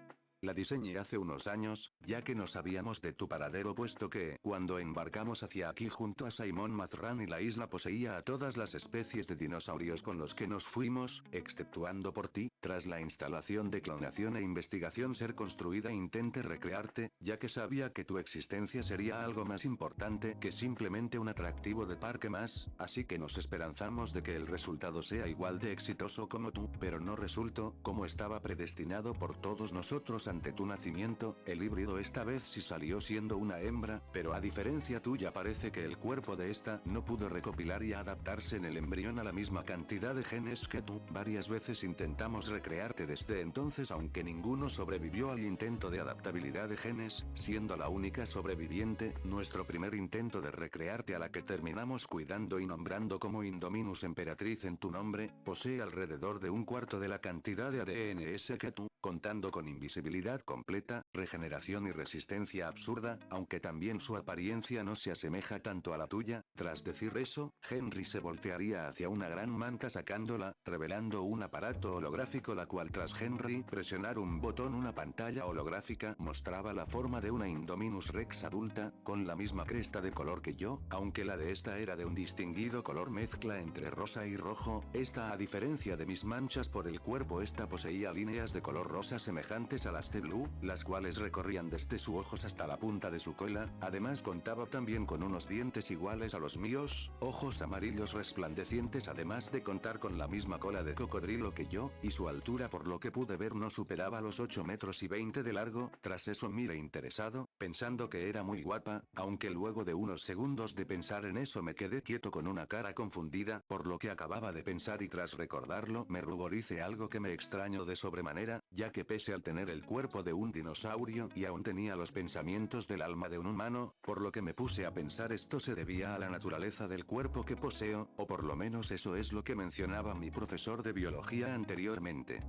La diseñé hace unos años, ya que no sabíamos de tu paradero, puesto que, cuando embarcamos hacia aquí junto a Simon Mazran, y la isla poseía a todas las especies de dinosaurios con los que nos fuimos, exceptuando por ti. Tras la instalación de clonación e investigación ser construida, intenté recrearte, ya que sabía que tu existencia sería algo más importante que simplemente un atractivo de parque más, así que nos esperanzamos de que el resultado sea igual de exitoso como tú, pero no resultó como estaba predestinado por todos nosotros. Ante tu nacimiento, el híbrido esta vez sí salió siendo una hembra, pero a diferencia tuya parece que el cuerpo de esta no pudo recopilar y adaptarse en el embrión a la misma cantidad de genes que tú. Varias veces intentamos recrearte desde entonces, aunque ninguno sobrevivió al intento de adaptabilidad de genes, siendo la única sobreviviente nuestro primer intento de recrearte, a la que terminamos cuidando y nombrando como Indominus Emperatriz en tu nombre. Posee alrededor de un cuarto de la cantidad de ADNS que tú, contando con invisibilidad completa, regeneración y resistencia absurda, aunque también su apariencia no se asemeja tanto a la tuya. Tras decir eso, Henry se voltearía hacia una gran manta sacándola, revelando un aparato holográfico, la cual tras Henry presionar un botón, una pantalla holográfica mostraba la forma de una Indominus Rex adulta, con la misma cresta de color que yo, aunque la de esta era de un distinguido color mezcla entre rosa y rojo. Esta, a diferencia de mis manchas por el cuerpo, esta poseía líneas de color rosa semejantes a las de Blue, las cuales recorrían desde sus ojos hasta la punta de su cola. Además contaba también con unos dientes iguales a los míos, ojos amarillos resplandecientes, además de contar con la misma cola de cocodrilo que yo, y su altura, por lo que pude ver, no superaba los 8 metros y 20 de largo. Tras eso miré interesado, pensando que era muy guapa, aunque luego de unos segundos de pensar en eso me quedé quieto con una cara confundida por lo que acababa de pensar, y tras recordarlo me ruboricé, algo que me extrañó de sobremanera, ya que pese al tener el cuerpo de un dinosaurio y aún tenía los pensamientos del alma de un humano, por lo que me puse a pensar esto se debía a la naturaleza del cuerpo que poseo, o por lo menos eso es lo que mencionaba mi profesor de biología anteriormente.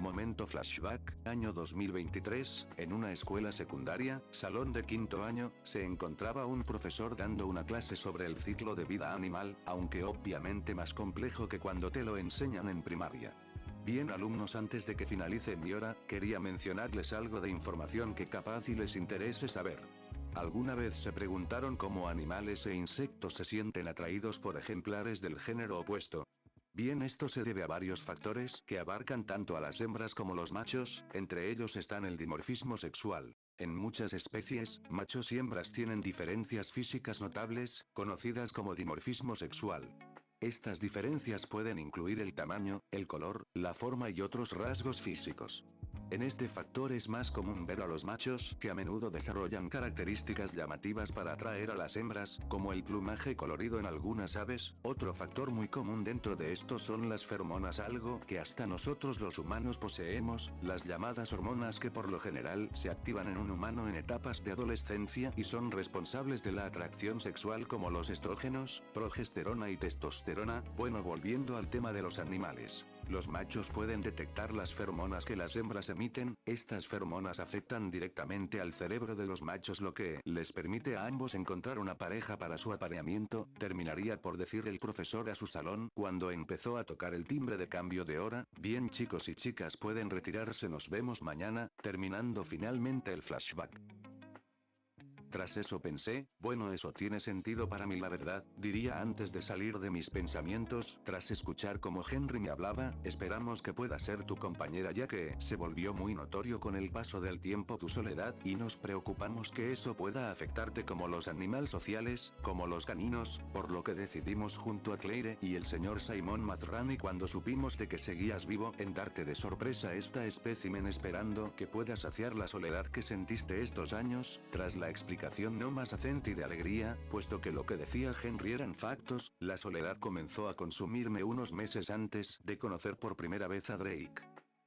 Momento flashback, año 2023, en una escuela secundaria, salón de quinto año, se encontraba un profesor dando una clase sobre el ciclo de vida animal, aunque obviamente más complejo que cuando te lo enseñan en primaria. Bien alumnos, antes de que finalice mi hora, quería mencionarles algo de información que capaz y les interese saber. ¿Alguna vez se preguntaron cómo animales e insectos se sienten atraídos por ejemplares del género opuesto? Bien, esto se debe a varios factores que abarcan tanto a las hembras como los machos, entre ellos están el dimorfismo sexual. En muchas especies, machos y hembras tienen diferencias físicas notables, conocidas como dimorfismo sexual. Estas diferencias pueden incluir el tamaño, el color, la forma y otros rasgos físicos. En este factor es más común ver a los machos que a menudo desarrollan características llamativas para atraer a las hembras, como el plumaje colorido en algunas aves. Otro factor muy común dentro de esto son las feromonas, algo que hasta nosotros los humanos poseemos, las llamadas hormonas que por lo general se activan en un humano en etapas de adolescencia y son responsables de la atracción sexual, como los estrógenos, progesterona y testosterona. Bueno, volviendo al tema de los animales. Los machos pueden detectar las feromonas que las hembras emiten. Estas feromonas afectan directamente al cerebro de los machos, lo que les permite a ambos encontrar una pareja para su apareamiento, terminaría por decir el profesor a su salón cuando empezó a tocar el timbre de cambio de hora. Bien, chicos y chicas, pueden retirarse, nos vemos mañana, terminando finalmente el flashback. Tras eso pensé, bueno, eso tiene sentido para mí, la verdad, diría antes de salir de mis pensamientos, tras escuchar cómo Henry me hablaba. Esperamos que pueda ser tu compañera, ya que se volvió muy notorio con el paso del tiempo tu soledad, y nos preocupamos que eso pueda afectarte como los animales sociales, como los caninos, por lo que decidimos junto a Claire y el señor Simon Mazrani, cuando supimos de que seguías vivo, en darte de sorpresa esta espécimen, esperando que puedas saciar la soledad que sentiste estos años. Tras la explicación no más acente y de alegría, puesto que lo que decía Henry eran factos, la soledad comenzó a consumirme unos meses antes de conocer por primera vez a Drake.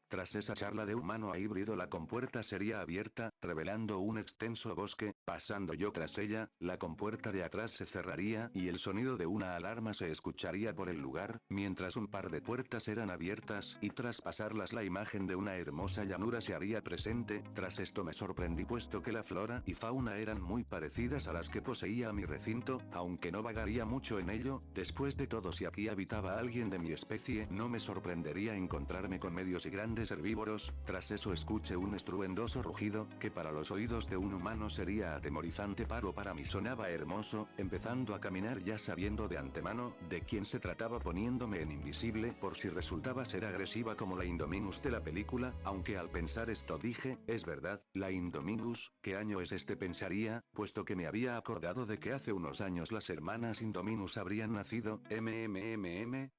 Tras esa charla de humano a híbrido, la compuerta sería abierta, revelando un extenso bosque. Pasando yo tras ella, la compuerta de atrás se cerraría y el sonido de una alarma se escucharía por el lugar, mientras un par de puertas eran abiertas y tras pasarlas la imagen de una hermosa llanura se haría presente. Tras esto me sorprendí, puesto que la flora y fauna eran muy parecidas a las que poseía mi recinto, aunque no vagaría mucho en ello. Después de todo, si aquí habitaba alguien de mi especie, no me sorprendería encontrarme con medios y grandes herbívoros. Tras eso escuché un estruendoso rugido, que para los oídos de un humano sería atemorizante, pero para mí sonaba hermoso. Empezando a caminar, ya sabiendo de antemano de quién se trataba, poniéndome en invisible por si resultaba ser agresiva como la Indominus de la película, aunque al pensar esto dije, es verdad, la Indominus, ¿qué año es este?, pensaría, puesto que me había acordado de que hace unos años las hermanas Indominus habrían nacido.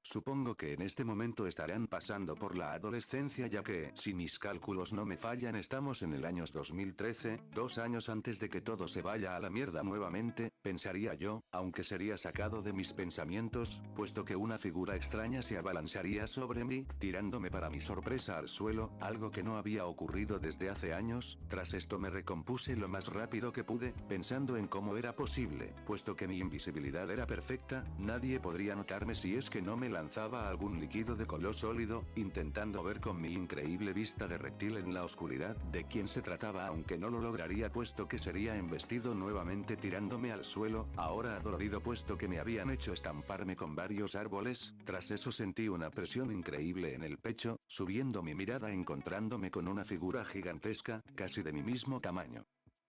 Supongo que en este momento estarán pasando por la adolescencia, ya que, si mis cálculos no me fallan, estamos en el año 2013, 2 años antes de que todo se vaya a la mierda nuevamente, pensaría yo, aunque sería sacado de mis pensamientos, puesto que una figura extraña se abalanzaría sobre mí, tirándome para mi sorpresa al suelo, algo que no había ocurrido desde hace años. Tras esto me recompuse lo más rápido que pude, pensando en cómo era posible, puesto que mi invisibilidad era perfecta, nadie podría notarme si es que no me lanzaba algún líquido de color sólido, intentando ver con mi increíble vista de reptil en la oscuridad de quién se trataba, aunque no lo lograría, puesto que sería embestido nuevamente tirándome al suelo, ahora adolorido puesto que me habían hecho estamparme con varios árboles. Tras eso sentí una presión increíble en el pecho, subiendo mi mirada encontrándome con una figura gigantesca, casi de mi mismo tamaño.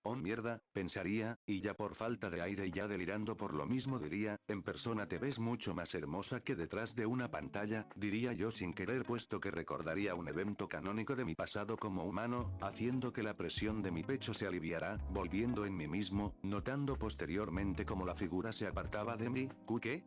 Oh mierda, pensaría, y ya por falta de aire y ya delirando por lo mismo diría, en persona te ves mucho más hermosa que detrás de una pantalla, diría yo sin querer, puesto que recordaría un evento canónico de mi pasado como humano, haciendo que la presión de mi pecho se aliviara, volviendo en mí mismo, notando posteriormente cómo la figura se apartaba de mí. ¿Qué?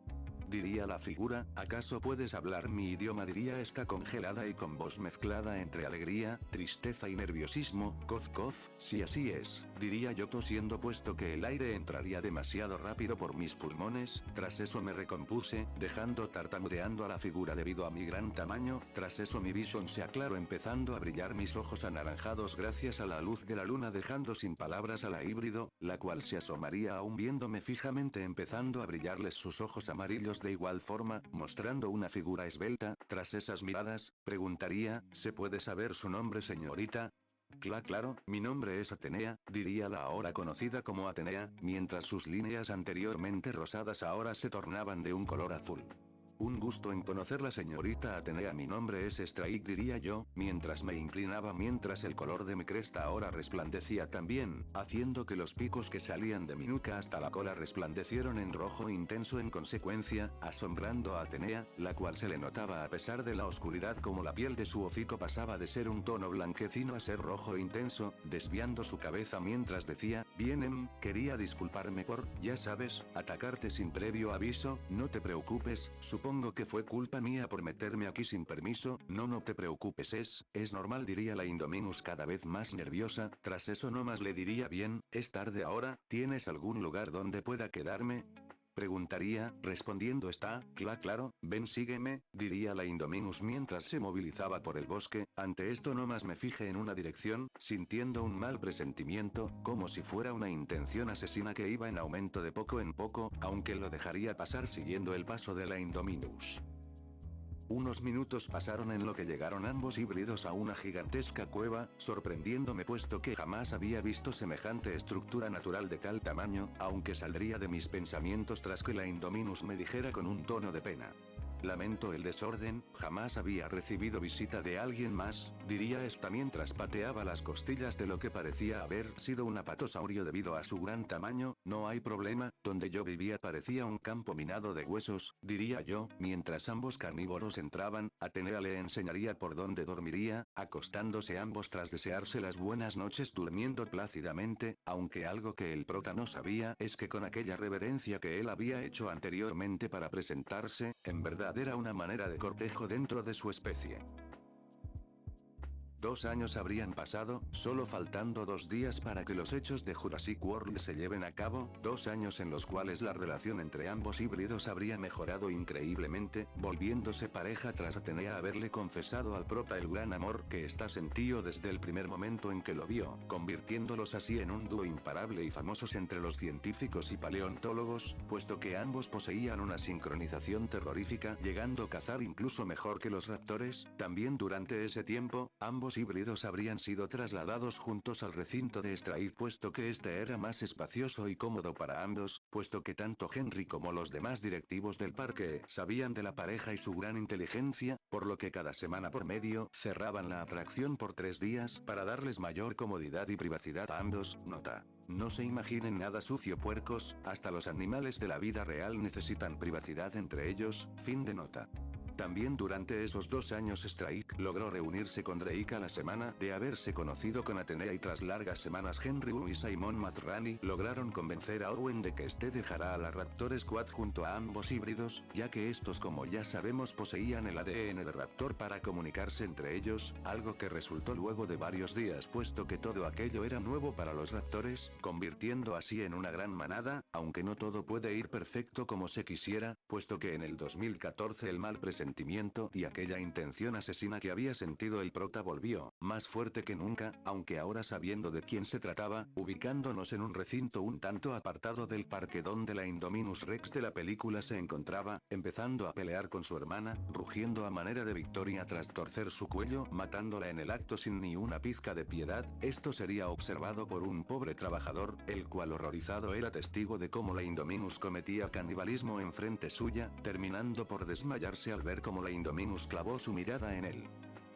Diría la figura, ¿acaso puedes hablar mi idioma?, diría esta congelada y con voz mezclada entre alegría, tristeza y nerviosismo. Coz, si así es, diría yo tosiendo, puesto que el aire entraría demasiado rápido por mis pulmones. Tras eso me recompuse, dejando tartamudeando a la figura debido a mi gran tamaño. Tras eso mi visión se aclaró, empezando a brillar mis ojos anaranjados gracias a la luz de la luna, dejando sin palabras a la híbrido, la cual se asomaría aún viéndome fijamente, empezando a brillarles sus ojos amarillos de igual forma, mostrando una figura esbelta. Tras esas miradas, preguntaría, ¿se puede saber su nombre, señorita? Claro, mi nombre es Atenea, diría la ahora conocida como Atenea, mientras sus líneas anteriormente rosadas ahora se tornaban de un color azul. Un gusto en conocerla, señorita Atenea. Mi nombre es Strike, diría yo, mientras me inclinaba, mientras el color de mi cresta ahora resplandecía también, haciendo que los picos que salían de mi nuca hasta la cola resplandecieron en rojo intenso en consecuencia, asombrando a Atenea, la cual se le notaba a pesar de la oscuridad como la piel de su hocico pasaba de ser un tono blanquecino a ser rojo intenso, desviando su cabeza mientras decía, bien, quería disculparme por, ya sabes, atacarte sin previo aviso. No te preocupes, supongo que fue culpa mía por meterme aquí sin permiso. No te preocupes, es normal, diría la Indominus cada vez más nerviosa. Tras eso no más le diría, bien, es tarde ahora, ¿tienes algún lugar donde pueda quedarme? Preguntaría, respondiendo está, claro, ven sígueme, diría la Indominus mientras se movilizaba por el bosque. Ante esto no más me fijé en una dirección, sintiendo un mal presentimiento, como si fuera una intención asesina que iba en aumento de poco en poco, aunque lo dejaría pasar siguiendo el paso de la Indominus. Unos minutos pasaron en lo que llegaron ambos híbridos a una gigantesca cueva, sorprendiéndome puesto que jamás había visto semejante estructura natural de tal tamaño, aunque saldría de mis pensamientos tras que la Indominus me dijera con un tono de pena. Lamento el desorden, jamás había recibido visita de alguien más, diría esta mientras pateaba las costillas de lo que parecía haber sido un apatosaurio debido a su gran tamaño. No hay problema, donde yo vivía parecía un campo minado de huesos, diría yo, mientras ambos carnívoros entraban. Atenea le enseñaría por dónde dormiría, acostándose ambos tras desearse las buenas noches durmiendo plácidamente, aunque algo que el prota no sabía es que con aquella reverencia que él había hecho anteriormente para presentarse, en verdad era una manera de cortejo dentro de su especie. 2 años habrían pasado, solo faltando 2 días para que los hechos de Jurassic World se lleven a cabo, 2 años en los cuales la relación entre ambos híbridos habría mejorado increíblemente, volviéndose pareja tras Atenea haberle confesado al prota el gran amor que ésta sentió desde el primer momento en que lo vio, convirtiéndolos así en un dúo imparable y famosos entre los científicos y paleontólogos, puesto que ambos poseían una sincronización terrorífica, llegando a cazar incluso mejor que los raptores. También durante ese tiempo, ambos híbridos habrían sido trasladados juntos al recinto de Straid, puesto que este era más espacioso y cómodo para ambos, puesto que tanto Henry como los demás directivos del parque sabían de la pareja y su gran inteligencia, por lo que cada semana por medio cerraban la atracción por 3 días para darles mayor comodidad y privacidad a ambos. Nota: no se imaginen nada sucio, puercos, hasta los animales de la vida real necesitan privacidad entre ellos. Fin de nota. También durante esos 2 años Strike logró reunirse con Drake a la semana de haberse conocido con Atenea, y tras largas semanas Henry Wu y Simon Mazrani lograron convencer a Owen de que este dejara a la Raptor Squad junto a ambos híbridos, ya que estos, como ya sabemos, poseían el ADN de Raptor para comunicarse entre ellos, algo que resultó luego de varios días puesto que todo aquello era nuevo para los raptores, convirtiendo así en una gran manada, aunque no todo puede ir perfecto como se quisiera, puesto que en el 2014 el mal presentimiento y aquella intención asesina que había sentido el prota volvió, más fuerte que nunca, aunque ahora sabiendo de quién se trataba, ubicándonos en un recinto un tanto apartado del parque donde la Indominus Rex de la película se encontraba, empezando a pelear con su hermana, rugiendo a manera de victoria tras torcer su cuello, matándola en el acto sin ni una pizca de piedad. Esto sería observado por un pobre trabajador, el cual horrorizado era testigo de cómo la Indominus cometía canibalismo en frente suya, terminando por desmayarse al ver cómo la Indominus clavó su mirada en él.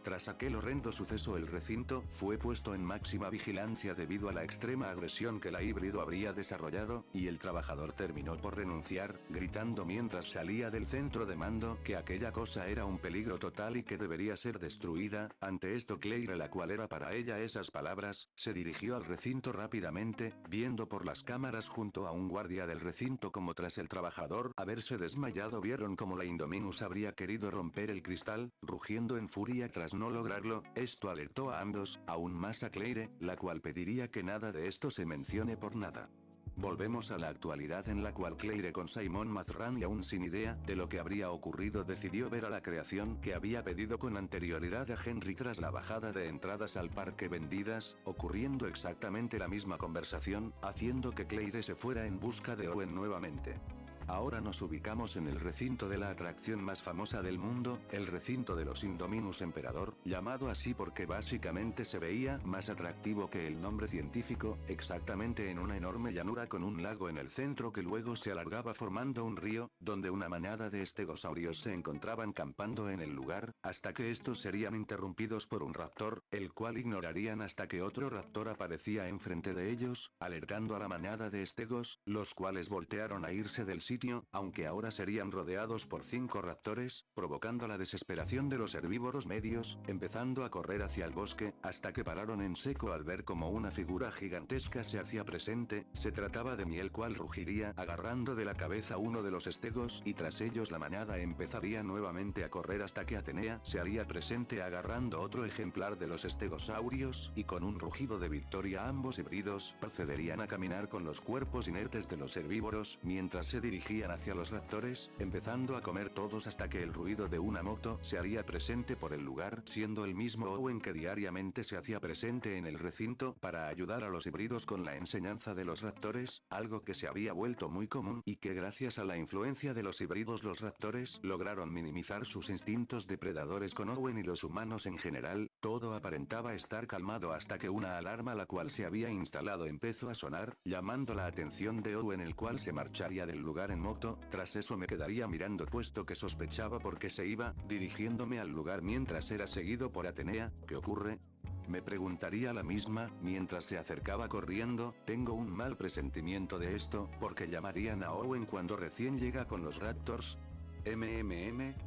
Tras aquel horrendo suceso el recinto fue puesto en máxima vigilancia debido a la extrema agresión que la híbrido habría desarrollado, y el trabajador terminó por renunciar, gritando mientras salía del centro de mando que aquella cosa era un peligro total y que debería ser destruida. Ante esto Claire, la cual era para ella esas palabras, se dirigió al recinto rápidamente, viendo por las cámaras junto a un guardia del recinto como tras el trabajador haberse desmayado vieron como la Indominus habría querido romper el cristal, rugiendo en furia tras no lograrlo. Esto alertó a ambos, aún más a Claire, la cual pediría que nada de esto se mencione por nada. Volvemos a la actualidad en la cual Claire, con Simon Mazrani aún sin idea de lo que habría ocurrido, decidió ver a la creación que había pedido con anterioridad a Henry tras la bajada de entradas al parque vendidas, ocurriendo exactamente la misma conversación, haciendo que Claire se fuera en busca de Owen nuevamente. Ahora nos ubicamos en el recinto de la atracción más famosa del mundo, el recinto de los Indominus Emperador, llamado así porque básicamente se veía más atractivo que el nombre científico, exactamente en una enorme llanura con un lago en el centro que luego se alargaba formando un río, donde una manada de estegosaurios se encontraban campando en el lugar, hasta que estos serían interrumpidos por un raptor, el cual ignorarían hasta que otro raptor aparecía enfrente de ellos, alertando a la manada de estegos, los cuales voltearon a irse del sitio, aunque ahora serían rodeados por 5 raptores, provocando la desesperación de los herbívoros medios, empezando a correr hacia el bosque, hasta que pararon en seco al ver como una figura gigantesca se hacía presente. Se trataba de Miel, cual rugiría agarrando de la cabeza uno de los estegos, y tras ellos la manada empezaría nuevamente a correr hasta que Atenea se haría presente agarrando otro ejemplar de los estegosaurios, y con un rugido de victoria ambos híbridos procederían a caminar con los cuerpos inertes de los herbívoros, mientras se dirigían hacia los raptores, empezando a comer todos hasta que el ruido de una moto se haría presente por el lugar, siendo el mismo Owen que diariamente se hacía presente en el recinto para ayudar a los híbridos con la enseñanza de los raptores, algo que se había vuelto muy común y que gracias a la influencia de los híbridos los raptores lograron minimizar sus instintos depredadores con Owen y los humanos en general. Todo aparentaba estar calmado hasta que una alarma la cual se había instalado empezó a sonar, llamando la atención de Owen, el cual se marcharía del lugar en moto. Tras eso me quedaría mirando puesto que sospechaba por qué se iba, dirigiéndome al lugar mientras era seguido por Atenea. ¿Qué ocurre? Me preguntaría la misma, mientras se acercaba corriendo. Tengo un mal presentimiento de esto, porque llamarían a Owen cuando recién llega con los Raptors.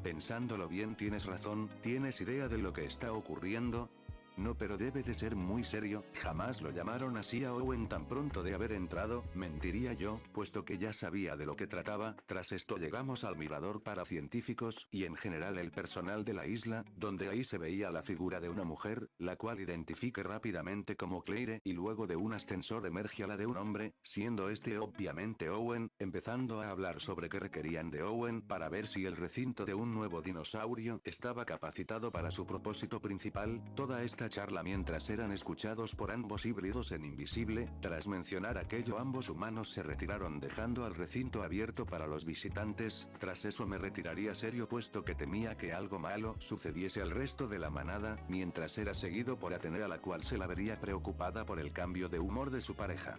Pensándolo bien, tienes razón. ¿Tienes idea de lo que está ocurriendo? No, pero debe de ser muy serio. Jamás lo llamaron así a Owen tan pronto de haber entrado, mentiría yo, puesto que ya sabía de lo que trataba. Tras esto llegamos al mirador para científicos y en general el personal de la isla, donde ahí se veía la figura de una mujer, la cual identifiqué rápidamente como Claire, y luego de un ascensor emerge la de un hombre, siendo este obviamente Owen, empezando a hablar sobre qué requerían de Owen para ver si el recinto de un nuevo dinosaurio estaba capacitado para su propósito principal. Toda esta charla mientras eran escuchados por ambos híbridos en invisible. Tras mencionar aquello, ambos humanos se retiraron dejando al recinto abierto para los visitantes. Tras eso me retiraría serio puesto que temía que algo malo sucediese al resto de la manada, mientras era seguido por Atenea, la cual se la vería preocupada por el cambio de humor de su pareja.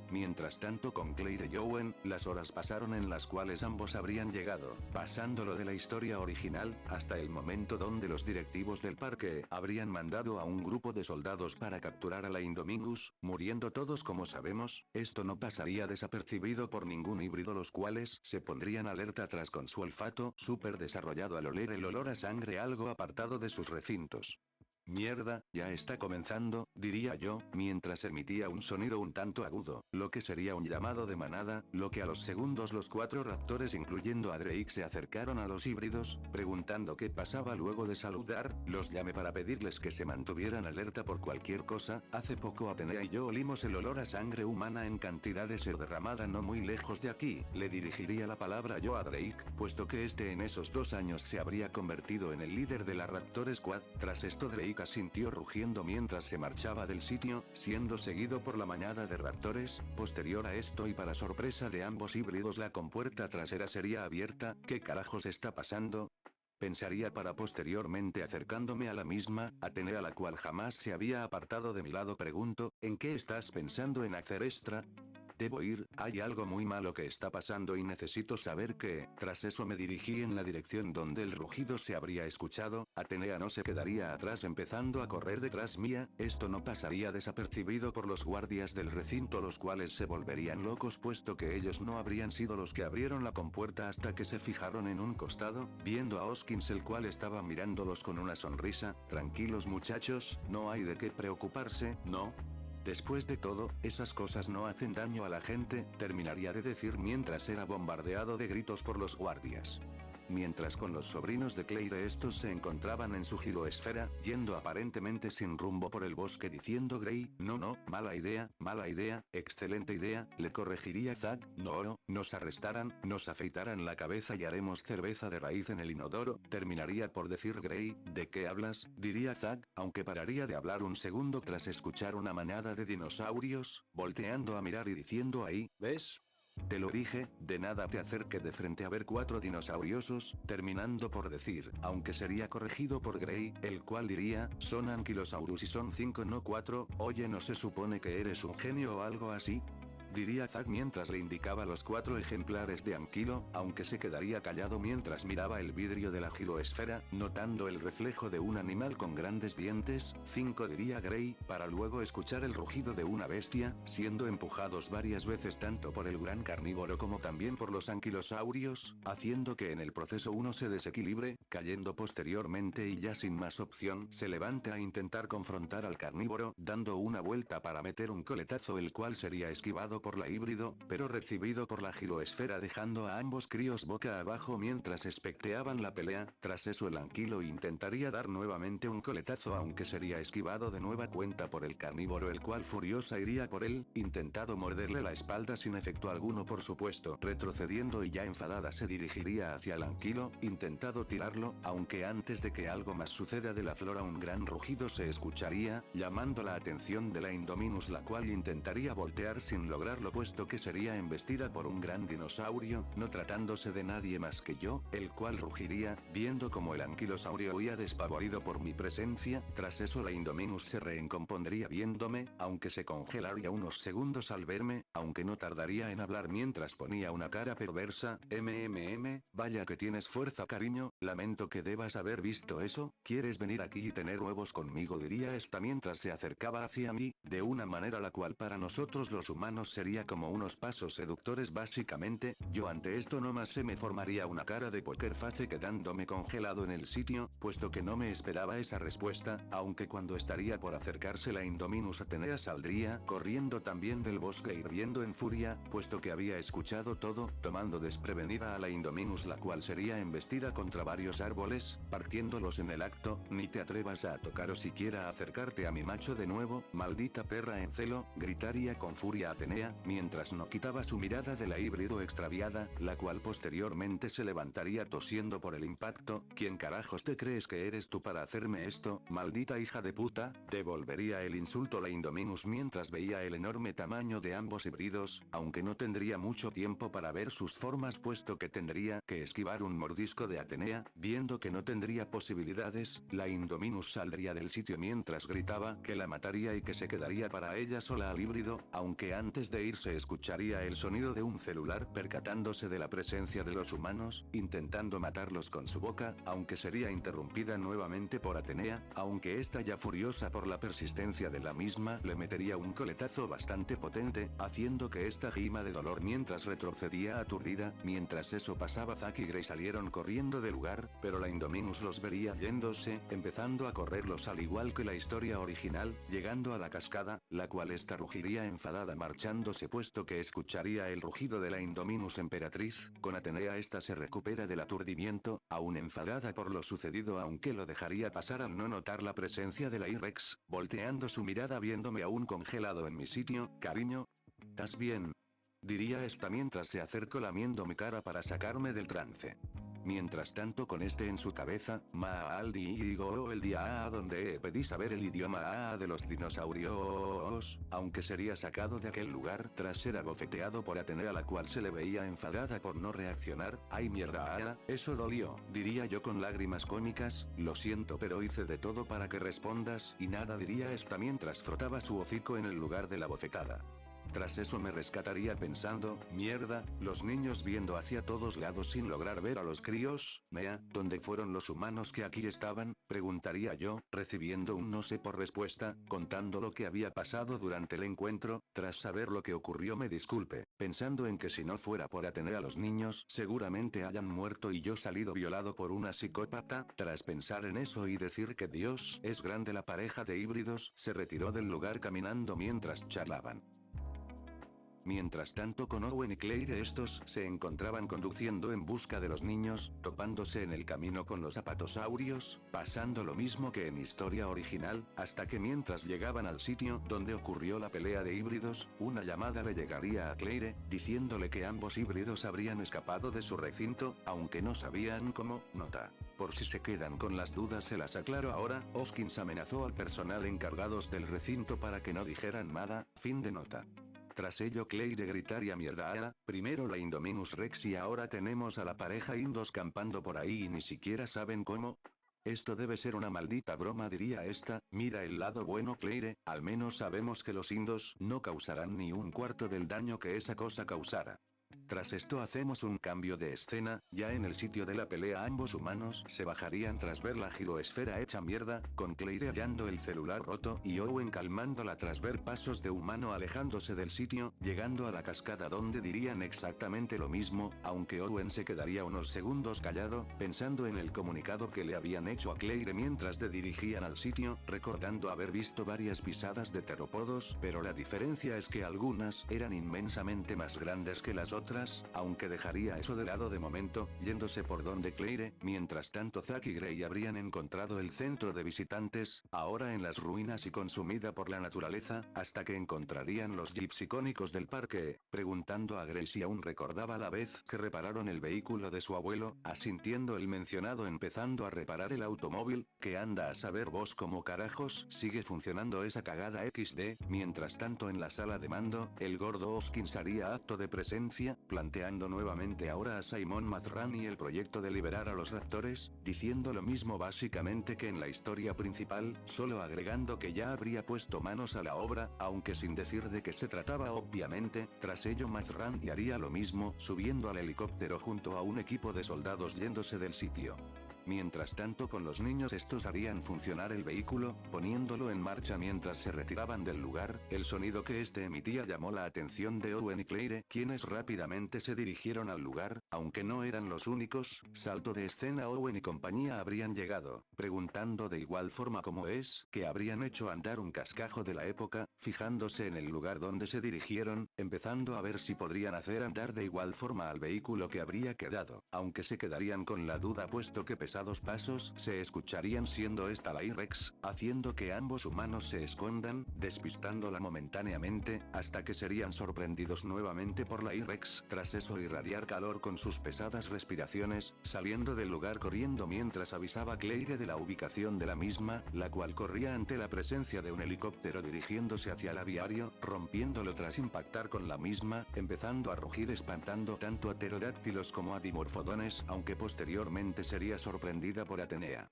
Mientras tanto, con Claire y Owen, las horas pasaron en las cuales ambos habrían llegado, pasándolo de la historia original, hasta el momento donde los directivos del parque habrían mandado a un grupo de soldados para capturar a la Indominus, muriendo todos como sabemos. Esto no pasaría desapercibido por ningún híbrido, los cuales se pondrían alerta tras con su olfato súper desarrollado al oler el olor a sangre algo apartado de sus recintos. Mierda, ya está comenzando, diría yo, mientras emitía un sonido un tanto agudo, lo que sería un llamado de manada, lo que a los segundos los 4 raptores incluyendo a Drake se acercaron a los híbridos, preguntando qué pasaba. Luego de saludar, los llamé para pedirles que se mantuvieran alerta por cualquier cosa. Hace poco Atenea y yo olimos el olor a sangre humana en cantidad de ser derramada no muy lejos de aquí. Le dirigiría la palabra yo a Drake, puesto que este en esos 2 años se habría convertido en el líder de la Raptor Squad. Tras esto Drake asintió rugiendo mientras se marchaba del sitio, siendo seguido por la manada de raptores. Posterior a esto y para sorpresa de ambos híbridos, la compuerta trasera sería abierta. ¿Qué carajos está pasando? Pensaría para posteriormente acercándome a la misma, Atenea, la cual jamás se había apartado de mi lado. Pregunto, ¿en qué estás pensando en hacer extra? Debo ir, hay algo muy malo que está pasando y necesito saber qué. Tras eso me dirigí en la dirección donde el rugido se habría escuchado. Atenea no se quedaría atrás empezando a correr detrás mía. Esto no pasaría desapercibido por los guardias del recinto, los cuales se volverían locos puesto que ellos no habrían sido los que abrieron la compuerta hasta que se fijaron en un costado, viendo a Hoskins, el cual estaba mirándolos con una sonrisa. Tranquilos muchachos, no hay de qué preocuparse, ¿no? Después de todo, esas cosas no hacen daño a la gente, terminaría de decir mientras era bombardeado de gritos por los guardias. Mientras con los sobrinos de Claire, estos se encontraban en su giroesfera, yendo aparentemente sin rumbo por el bosque, diciendo Gray, no, mala idea, excelente idea, le corregiría Zack. No, nos arrestaran, nos afeitaran la cabeza y haremos cerveza de raíz en el inodoro. Terminaría por decir Gray. ¿De qué hablas? Diría Zack, aunque pararía de hablar un segundo tras escuchar una manada de dinosaurios, volteando a mirar y diciendo ahí, ¿ves? Te lo dije, de nada te acerque de frente a ver 4 dinosauriosos, terminando por decir, aunque sería corregido por Gray, el cual diría, son Ankylosaurus y son 5 no 4, oye ¿no se supone que eres un genio o algo así? Diría Zack mientras le indicaba los 4 ejemplares de Ankylo, aunque se quedaría callado mientras miraba el vidrio de la giroesfera, notando el reflejo de un animal con grandes dientes, 5 diría Gray, para luego escuchar el rugido de una bestia, siendo empujados varias veces tanto por el gran carnívoro como también por los anquilosaurios, haciendo que en el proceso uno se desequilibre, cayendo posteriormente y ya sin más opción, se levante a intentar confrontar al carnívoro, dando una vuelta para meter un coletazo el cual sería esquivado por la híbrido, pero recibido por la giroesfera dejando a ambos críos boca abajo mientras especteaban la pelea, tras eso el anquilo intentaría dar nuevamente un coletazo aunque sería esquivado de nueva cuenta por el carnívoro el cual furiosa iría por él, intentado morderle la espalda sin efecto alguno por supuesto, retrocediendo y ya enfadada se dirigiría hacia el anquilo, intentado tirarlo, aunque antes de que algo más suceda de la flora un gran rugido se escucharía, llamando la atención de la Indominus la cual intentaría voltear sin lograrlo puesto que sería embestida por un gran dinosaurio, no tratándose de nadie más que yo, el cual rugiría, viendo como el anquilosaurio huía despavorido por mi presencia, tras eso la Indominus se recompondría viéndome, aunque se congelaría unos segundos al verme, aunque no tardaría en hablar mientras ponía una cara perversa, vaya que tienes fuerza cariño, lamento que debas haber visto eso, ¿quieres venir aquí y tener huevos conmigo? Diría esta mientras se acercaba hacia mí, de una manera la cual para nosotros los humanos sería como unos pasos seductores básicamente, yo ante esto nomás se me formaría una cara de poker face quedándome congelado en el sitio, puesto que no me esperaba esa respuesta, aunque cuando estaría por acercarse la Indominus Atenea saldría corriendo también del bosque hirviendo en furia, puesto que había escuchado todo, tomando desprevenida a la Indominus la cual sería embestida contra varios árboles, partiéndolos en el acto, ni te atrevas a tocar o siquiera acercarte a mi macho de nuevo, maldita perra en celo, gritaría con furia Atenea, mientras no quitaba su mirada de la híbrido extraviada, la cual posteriormente se levantaría tosiendo por el impacto, ¿quién carajos te crees que eres tú para hacerme esto, maldita hija de puta? Devolvería el insulto la Indominus mientras veía el enorme tamaño de ambos híbridos, aunque no tendría mucho tiempo para ver sus formas puesto que tendría que esquivar un mordisco de Atenea, viendo que no tendría posibilidades, la Indominus saldría del sitio mientras gritaba que la mataría y que se quedaría para ella sola al híbrido, aunque antes de irse escucharía el sonido de un celular percatándose de la presencia de los humanos, intentando matarlos con su boca, aunque sería interrumpida nuevamente por Atenea, aunque esta ya furiosa por la persistencia de la misma le metería un coletazo bastante potente, haciendo que esta gima de dolor mientras retrocedía aturdida, mientras eso pasaba Zack y Gray salieron corriendo del lugar, pero la Indominus los vería yéndose, empezando a correrlos al igual que la historia original, llegando a la cascada, la cual esta rugiría enfadada marchándose puesto que escucharía el rugido de la Indominus emperatriz, con Atenea esta se recupera del aturdimiento, aún enfadada por lo sucedido aunque lo dejaría pasar al no notar la presencia de la I-Rex, volteando su mirada viéndome aún congelado en mi sitio, cariño, ¿estás bien? Diría esta mientras se acercó lamiendo mi cara para sacarme del trance. Mientras tanto con este en su cabeza, Maaldi digo el día a donde pedí saber el idioma a de los dinosaurios, aunque sería sacado de aquel lugar tras ser abofeteado por Atenea la cual se le veía enfadada por no reaccionar, ay mierda eso dolió, diría yo con lágrimas cómicas, lo siento pero hice de todo para que respondas y nada diría esta mientras frotaba su hocico en el lugar de la bofetada. Tras eso me rescataría pensando, mierda, los niños viendo hacia todos lados sin lograr ver a los críos, ¿dónde fueron los humanos que aquí estaban? Preguntaría yo, recibiendo un no sé por respuesta, contando lo que había pasado durante el encuentro, tras saber lo que ocurrió me disculpe, pensando en que si no fuera por atener a los niños, seguramente hayan muerto y yo salido violado por una psicópata, tras pensar en eso y decir que Dios es grande la pareja de híbridos, se retiró del lugar caminando mientras charlaban. Mientras tanto con Owen y Claire estos se encontraban conduciendo en busca de los niños, topándose en el camino con los apatosaurios, pasando lo mismo que en historia original, hasta que mientras llegaban al sitio donde ocurrió la pelea de híbridos, una llamada le llegaría a Claire, diciéndole que ambos híbridos habrían escapado de su recinto, aunque no sabían cómo, nota. Por si se quedan con las dudas se las aclaro ahora, Hoskins amenazó al personal encargados del recinto para que no dijeran nada, fin de nota. Tras ello Claire gritaría mierda, primero la Indominus Rex y ahora tenemos a la pareja Indos campando por ahí y ni siquiera saben cómo. Esto debe ser una maldita broma, diría esta. Mira el lado bueno, Claire, al menos sabemos que los Indos no causarán ni un cuarto del daño que esa cosa causara. Tras esto hacemos un cambio de escena, ya en el sitio de la pelea ambos humanos se bajarían tras ver la giroesfera hecha mierda, con Claire hallando el celular roto y Owen calmándola tras ver pasos de humano alejándose del sitio, llegando a la cascada donde dirían exactamente lo mismo, aunque Owen se quedaría unos segundos callado, pensando en el comunicado que le habían hecho a Claire mientras se dirigían al sitio, recordando haber visto varias pisadas de terópodos, pero la diferencia es que algunas eran inmensamente más grandes que las otras, aunque dejaría eso de lado de momento, yéndose por donde Claire, mientras tanto Zack y Gray habrían encontrado el centro de visitantes, ahora en las ruinas y consumida por la naturaleza, hasta que encontrarían los jeeps icónicos del parque, preguntando a Gray si aún recordaba la vez que repararon el vehículo de su abuelo, asintiendo el mencionado empezando a reparar el automóvil, que anda a saber vos cómo carajos sigue funcionando esa cagada XD, mientras tanto en la sala de mando, el gordo Hoskins haría acto de presencia, planteando nuevamente ahora a Simon Mazrani el proyecto de liberar a los raptores, diciendo lo mismo básicamente que en la historia principal, solo agregando que ya habría puesto manos a la obra, aunque sin decir de qué se trataba obviamente. Tras ello Mazrani haría lo mismo, subiendo al helicóptero junto a un equipo de soldados yéndose del sitio. Mientras tanto con los niños estos harían funcionar el vehículo, poniéndolo en marcha mientras se retiraban del lugar, el sonido que este emitía llamó la atención de Owen y Claire, quienes rápidamente se dirigieron al lugar, aunque no eran los únicos, salto de escena Owen y compañía habrían llegado, preguntando de igual forma cómo es, que habrían hecho andar un cascajo de la época, fijándose en el lugar donde se dirigieron, empezando a ver si podrían hacer andar de igual forma al vehículo que habría quedado, aunque se quedarían con la duda puesto que pesados pasos se escucharían siendo esta la I-Rex, haciendo que ambos humanos se escondan, despistándola momentáneamente, hasta que serían sorprendidos nuevamente por la I-Rex, tras eso irradiar calor con sus pesadas respiraciones, saliendo del lugar corriendo mientras avisaba a Claire de la ubicación de la misma, la cual corría ante la presencia de un helicóptero dirigiéndose hacia el aviario, rompiéndolo tras impactar con la misma, empezando a rugir espantando tanto a pterodáctilos como a dimorfodones, aunque posteriormente sería sorprendida por Atenea.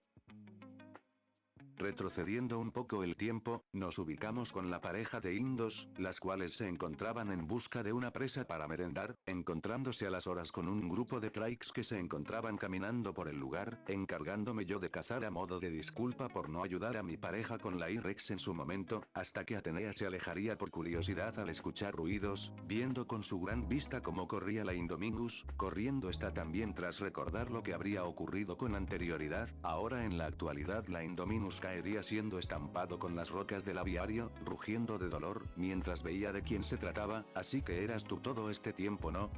Retrocediendo un poco el tiempo, nos ubicamos con la pareja de Indos, las cuales se encontraban en busca de una presa para merendar, encontrándose a las horas con un grupo de trikes que se encontraban caminando por el lugar, encargándome yo de cazar a modo de disculpa por no ayudar a mi pareja con la I-Rex en su momento, hasta que Atenea se alejaría por curiosidad al escuchar ruidos, viendo con su gran vista cómo corría la Indominus, corriendo está también tras recordar lo que habría ocurrido con anterioridad, ahora en la actualidad la Indominus caería siendo estampado con las rocas del aviario, rugiendo de dolor, mientras veía de quién se trataba, así que eras tú todo este tiempo, ¿no?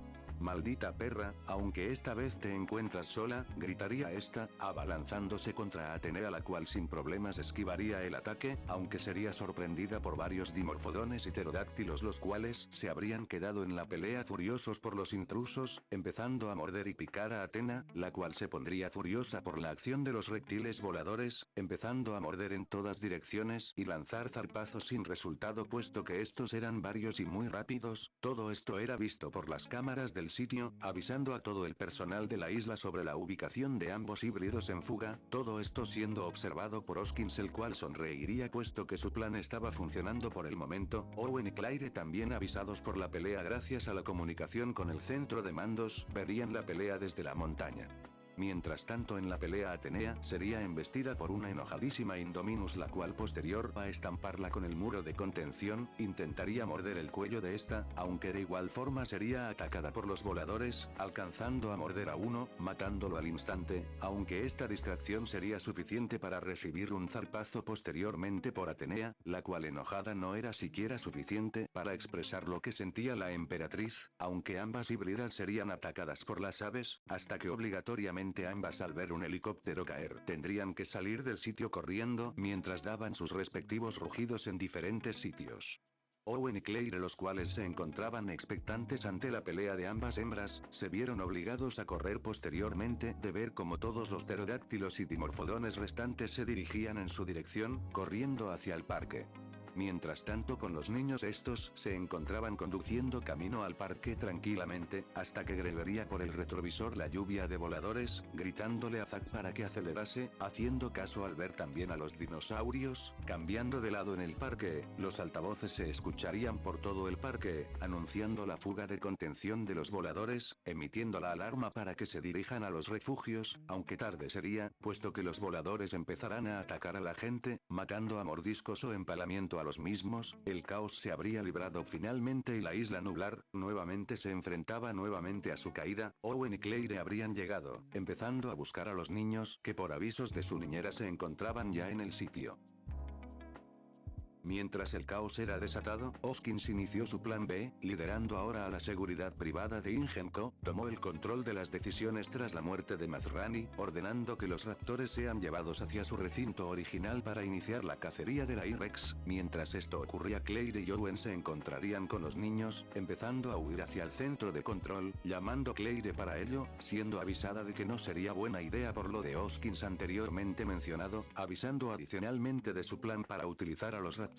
Maldita perra, aunque esta vez te encuentras sola, gritaría esta, abalanzándose contra Atenea la cual sin problemas esquivaría el ataque, aunque sería sorprendida por varios dimorfodones y pterodáctilos los cuales se habrían quedado en la pelea furiosos por los intrusos, empezando a morder y picar a Atena, la cual se pondría furiosa por la acción de los reptiles voladores, empezando a morder en todas direcciones y lanzar zarpazos sin resultado puesto que estos eran varios y muy rápidos, todo esto era visto por las cámaras del sitio, avisando a todo el personal de la isla sobre la ubicación de ambos híbridos en fuga, todo esto siendo observado por Hoskins el cual sonreiría puesto que su plan estaba funcionando por el momento, Owen y Claire también avisados por la pelea gracias a la comunicación con el centro de mandos, verían la pelea desde la montaña. Mientras tanto en la pelea Atenea sería embestida por una enojadísima Indominus la cual posterior a estamparla con el muro de contención, intentaría morder el cuello de esta, aunque de igual forma sería atacada por los voladores, alcanzando a morder a uno, matándolo al instante, aunque esta distracción sería suficiente para recibir un zarpazo posteriormente por Atenea, la cual enojada no era siquiera suficiente para expresar lo que sentía la emperatriz, aunque ambas híbridas serían atacadas por las aves, hasta que obligatoriamente ambas al ver un helicóptero caer tendrían que salir del sitio corriendo mientras daban sus respectivos rugidos en diferentes sitios. Owen y Claire los cuales se encontraban expectantes ante la pelea de ambas hembras, se vieron obligados a correr posteriormente de ver cómo todos los pterodáctilos y dimorfodones restantes se dirigían en su dirección, corriendo hacia el parque. Mientras tanto con los niños estos se encontraban conduciendo camino al parque tranquilamente, hasta que Grey vería por el retrovisor la lluvia de voladores, gritándole a Zack para que acelerase, haciendo caso al ver también a los dinosaurios, cambiando de lado en el parque, los altavoces se escucharían por todo el parque, anunciando la fuga de contención de los voladores, emitiendo la alarma para que se dirijan a los refugios, aunque tarde sería, puesto que los voladores empezarán a atacar a la gente, matando a mordiscos o empalamiento a los mismos, el caos se habría librado finalmente y la isla nublar, nuevamente se enfrentaba nuevamente a su caída. Owen y Claire habrían llegado, empezando a buscar a los niños que por avisos de su niñera se encontraban ya en el sitio. Mientras el caos era desatado, Hoskins inició su plan B, liderando ahora a la seguridad privada de Ingenco, tomó el control de las decisiones tras la muerte de Mazrani, ordenando que los raptores sean llevados hacia su recinto original para iniciar la cacería de la I-Rex. Mientras esto ocurría, Claire y Owen se encontrarían con los niños, empezando a huir hacia el centro de control, llamando Claire para ello, siendo avisada de que no sería buena idea por lo de Hoskins anteriormente mencionado, avisando adicionalmente de su plan para utilizar a los raptores.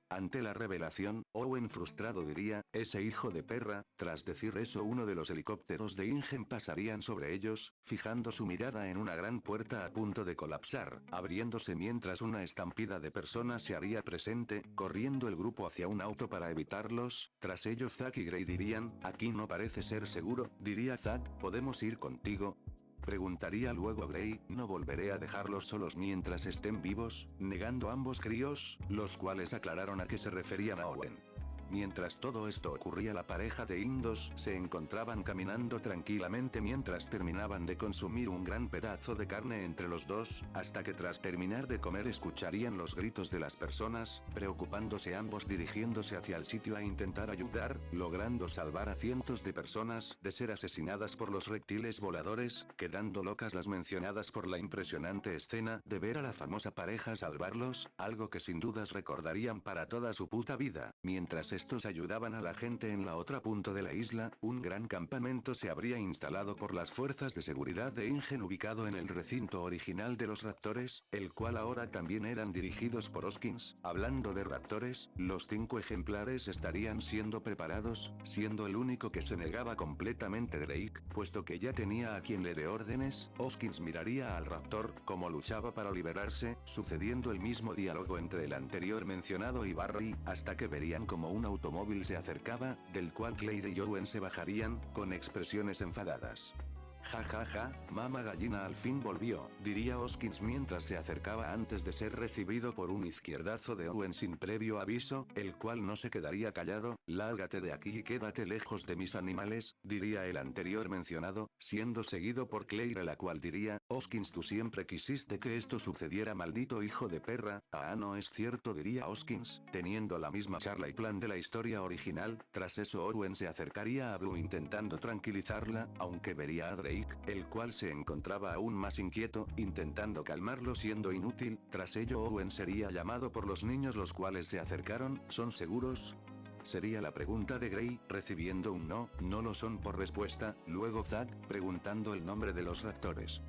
Ante la revelación, Owen frustrado diría, ese hijo de perra. Tras decir eso, uno de los helicópteros de Ingen pasarían sobre ellos, fijando su mirada en una gran puerta a punto de colapsar, abriéndose mientras una estampida de personas se haría presente, corriendo el grupo hacia un auto para evitarlos. Tras ello Zack y Grey dirían, aquí no parece ser seguro, diría Zack, ¿podemos ir contigo? Preguntaría luego Grey, no volveré a dejarlos solos mientras estén vivos, negando ambos críos, los cuales aclararon a qué se referían a Owen. Mientras todo esto ocurría, la pareja de indos se encontraban caminando tranquilamente mientras terminaban de consumir un gran pedazo de carne entre los dos, hasta que tras terminar de comer escucharían los gritos de las personas, preocupándose ambos dirigiéndose hacia el sitio a intentar ayudar, logrando salvar a cientos de personas de ser asesinadas por los reptiles voladores, quedando locas las mencionadas por la impresionante escena de ver a la famosa pareja salvarlos, algo que sin dudas recordarían para toda su puta vida. Mientras estos ayudaban a la gente en la otra punto de la isla, un gran campamento se habría instalado por las fuerzas de seguridad de Ingen ubicado en el recinto original de los raptores, el cual ahora también eran dirigidos por Hoskins. Hablando de raptores, los 5 ejemplares estarían siendo preparados, siendo el único que se negaba completamente Drake, puesto que ya tenía a quien le dé órdenes. Hoskins miraría al raptor, como luchaba para liberarse, sucediendo el mismo diálogo entre el anterior mencionado y Barry, hasta que verían como un automóvil se acercaba, del cual Claire y Owen se bajarían, con expresiones enfadadas. Ja ja ja, mama gallina al fin volvió, diría Hoskins mientras se acercaba antes de ser recibido por un izquierdazo de Owen sin previo aviso, el cual no se quedaría callado, lárgate de aquí y quédate lejos de mis animales, diría el anterior mencionado, siendo seguido por Claire, la cual diría, Hoskins tú siempre quisiste que esto sucediera, maldito hijo de perra. No es cierto, diría Hoskins, teniendo la misma charla y plan de la historia original. Tras eso Owen se acercaría a Blue intentando tranquilizarla, aunque vería a Drake, el cual se encontraba aún más inquieto, intentando calmarlo siendo inútil. Tras ello Owen sería llamado por los niños, los cuales se acercaron, ¿son seguros? Sería la pregunta de Grey, recibiendo un no, no lo son por respuesta, luego Zack, preguntando el nombre de los raptores.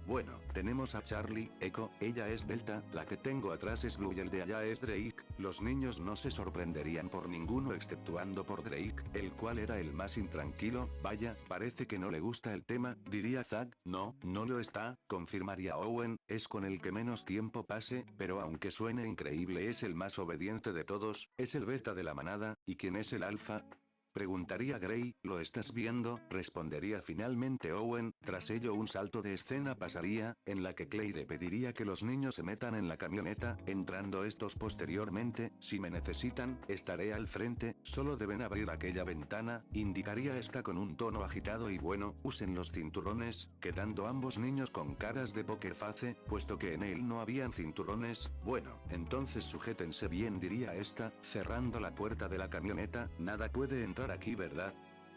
Bueno, tenemos a Charlie, Echo, ella es Delta, la que tengo atrás es Blue y el de allá es Drake. Los niños no se sorprenderían por ninguno exceptuando por Drake, el cual era el más intranquilo. Vaya, parece que no le gusta el tema, diría Zack. No, no lo está, confirmaría Owen, es con el que menos tiempo pase, pero aunque suene increíble es el más obediente de todos, es el beta de la manada. ¿Y quién es el alfa? Preguntaría Grey, ¿lo estás viendo? Respondería finalmente Owen. Tras ello un salto de escena pasaría, en la que Claire pediría que los niños se metan en la camioneta, entrando estos posteriormente, si me necesitan, estaré al frente, solo deben abrir aquella ventana, indicaría esta con un tono agitado y bueno, usen los cinturones, quedando ambos niños con caras de poker face, puesto que en él no habían cinturones. Bueno, entonces sujétense bien, diría esta, cerrando la puerta de la camioneta. Nada puede entrar aquí, ¿verdad?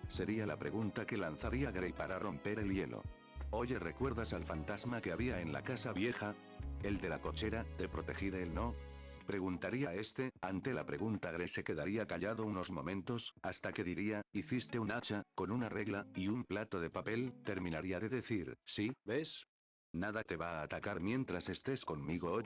Sería la pregunta que lanzaría Grey para romper el hielo. Oye, ¿recuerdas al fantasma que había en la casa vieja? ¿El de la cochera? ¿Te protegí de él, no? Preguntaría este. Ante la pregunta Grey se quedaría callado unos momentos, hasta que diría, hiciste un hacha, con una regla, y un plato de papel. Terminaría de decir, sí, ¿ves? Nada te va a atacar mientras estés conmigo hoy.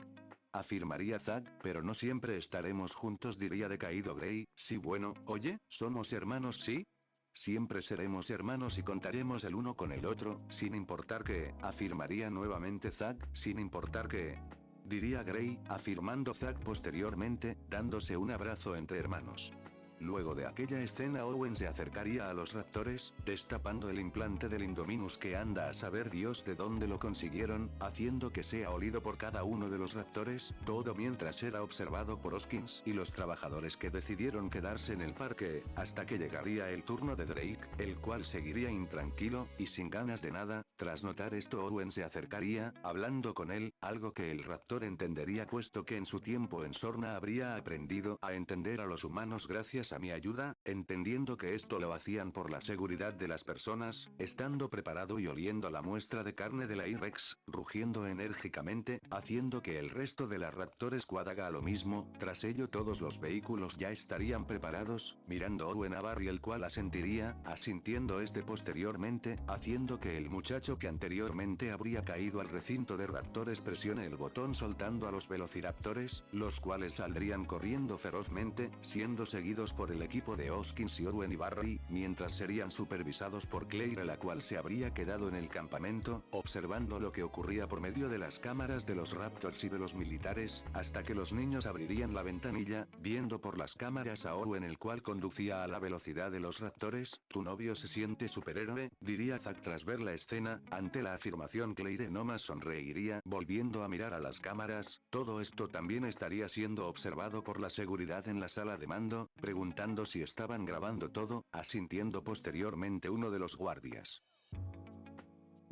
afirmaría Zack, pero no siempre estaremos juntos, diría decaído Gray. Sí, bueno, oye, somos hermanos, ¿sí? Siempre seremos hermanos y contaremos el uno con el otro, sin importar qué, afirmaría nuevamente Zack, sin importar qué. Diría Gray, afirmando Zack posteriormente, dándose un abrazo entre hermanos. Luego de aquella escena Owen se acercaría a los raptores, destapando el implante del Indominus que anda a saber Dios de dónde lo consiguieron, haciendo que sea olido por cada uno de los raptores, todo mientras era observado por Hoskins y los trabajadores que decidieron quedarse en el parque, hasta que llegaría el turno de Drake, el cual seguiría intranquilo, y sin ganas de nada. Tras notar esto Owen se acercaría, hablando con él, algo que el raptor entendería puesto que en su tiempo en Sorna habría aprendido a entender a los humanos gracias a mi ayuda, entendiendo que esto lo hacían por la seguridad de las personas, estando preparado y oliendo la muestra de carne de la I-Rex, rugiendo enérgicamente, haciendo que el resto de la Raptor Squad haga lo mismo. Tras ello todos los vehículos ya estarían preparados, mirando Owen a Barry, el cual asentiría, asintiendo este posteriormente, haciendo que el muchacho que anteriormente habría caído al recinto de raptores presione el botón soltando a los velociraptores, los cuales saldrían corriendo ferozmente, siendo seguidos por el equipo de Hoskins y Owen y Barry, mientras serían supervisados por Claire, la cual se habría quedado en el campamento, observando lo que ocurría por medio de las cámaras de los Raptors y de los militares, hasta que los niños abrirían la ventanilla, viendo por las cámaras a Owen, el cual conducía a la velocidad de los raptores. Tu novio se siente superhéroe, diría Zack tras ver la escena. Ante la afirmación Claire nomás sonreiría, volviendo a mirar a las cámaras. Todo esto también estaría siendo observado por la seguridad en la sala de mando, preguntando si estaban grabando todo, asintiendo posteriormente uno de los guardias.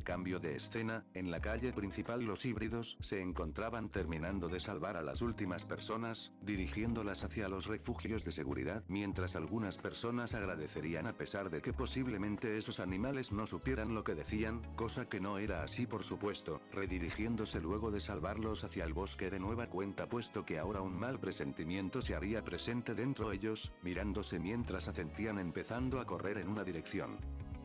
Cambio de escena, en la calle principal los híbridos se encontraban terminando de salvar a las últimas personas, dirigiéndolas hacia los refugios de seguridad, mientras algunas personas agradecerían a pesar de que posiblemente esos animales no supieran lo que decían, cosa que no era así por supuesto, redirigiéndose luego de salvarlos hacia el bosque de nueva cuenta, puesto que ahora un mal presentimiento se haría presente dentro de ellos, mirándose mientras asentían empezando a correr en una dirección.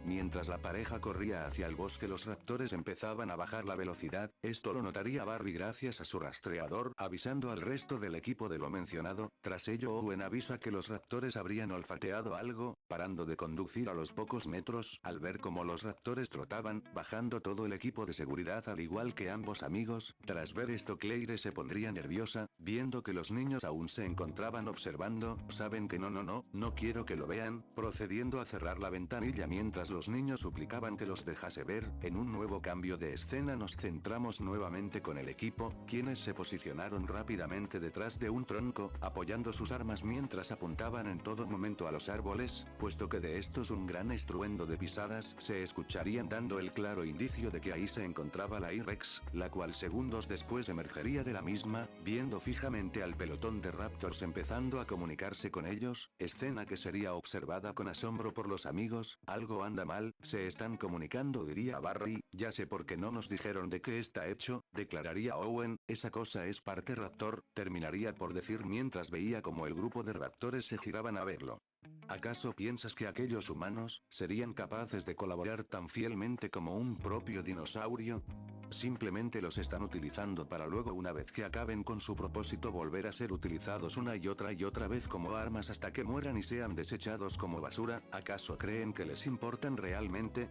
Mientras la pareja corría hacia el bosque los raptores empezaban a bajar la velocidad, esto lo notaría Barry gracias a su rastreador, avisando al resto del equipo de lo mencionado. Tras ello Owen avisa que los raptores habrían olfateado algo, parando de conducir a los pocos metros, al ver cómo los raptores trotaban, bajando todo el equipo de seguridad al igual que ambos amigos. Tras ver esto Claire se pondría nerviosa, viendo que los niños aún se encontraban observando. Saben que no quiero que lo vean, procediendo a cerrar la ventanilla mientras los niños suplicaban que los dejase ver. En un nuevo cambio de escena nos centramos nuevamente con el equipo, quienes se posicionaron rápidamente detrás de un tronco, apoyando sus armas mientras apuntaban en todo momento a los árboles, puesto que de estos un gran estruendo de pisadas se escucharían dando el claro indicio de que ahí se encontraba la I-Rex, la cual segundos después emergería de la misma, viendo fijamente al pelotón de Raptors empezando a comunicarse con ellos, escena que sería observada con asombro por los amigos. Algo anda mal, se están comunicando, diría Barry. Ya sé por qué no nos dijeron de qué está hecho, declararía Owen. Esa cosa es parte raptor, terminaría por decir mientras veía como el grupo de raptores se giraban a verlo. ¿Acaso piensas que aquellos humanos serían capaces de colaborar tan fielmente como un propio dinosaurio? Simplemente los están utilizando para luego, una vez que acaben con su propósito, volver a ser utilizados una y otra vez como armas hasta que mueran y sean desechados como basura. ¿Acaso creen que les importan realmente?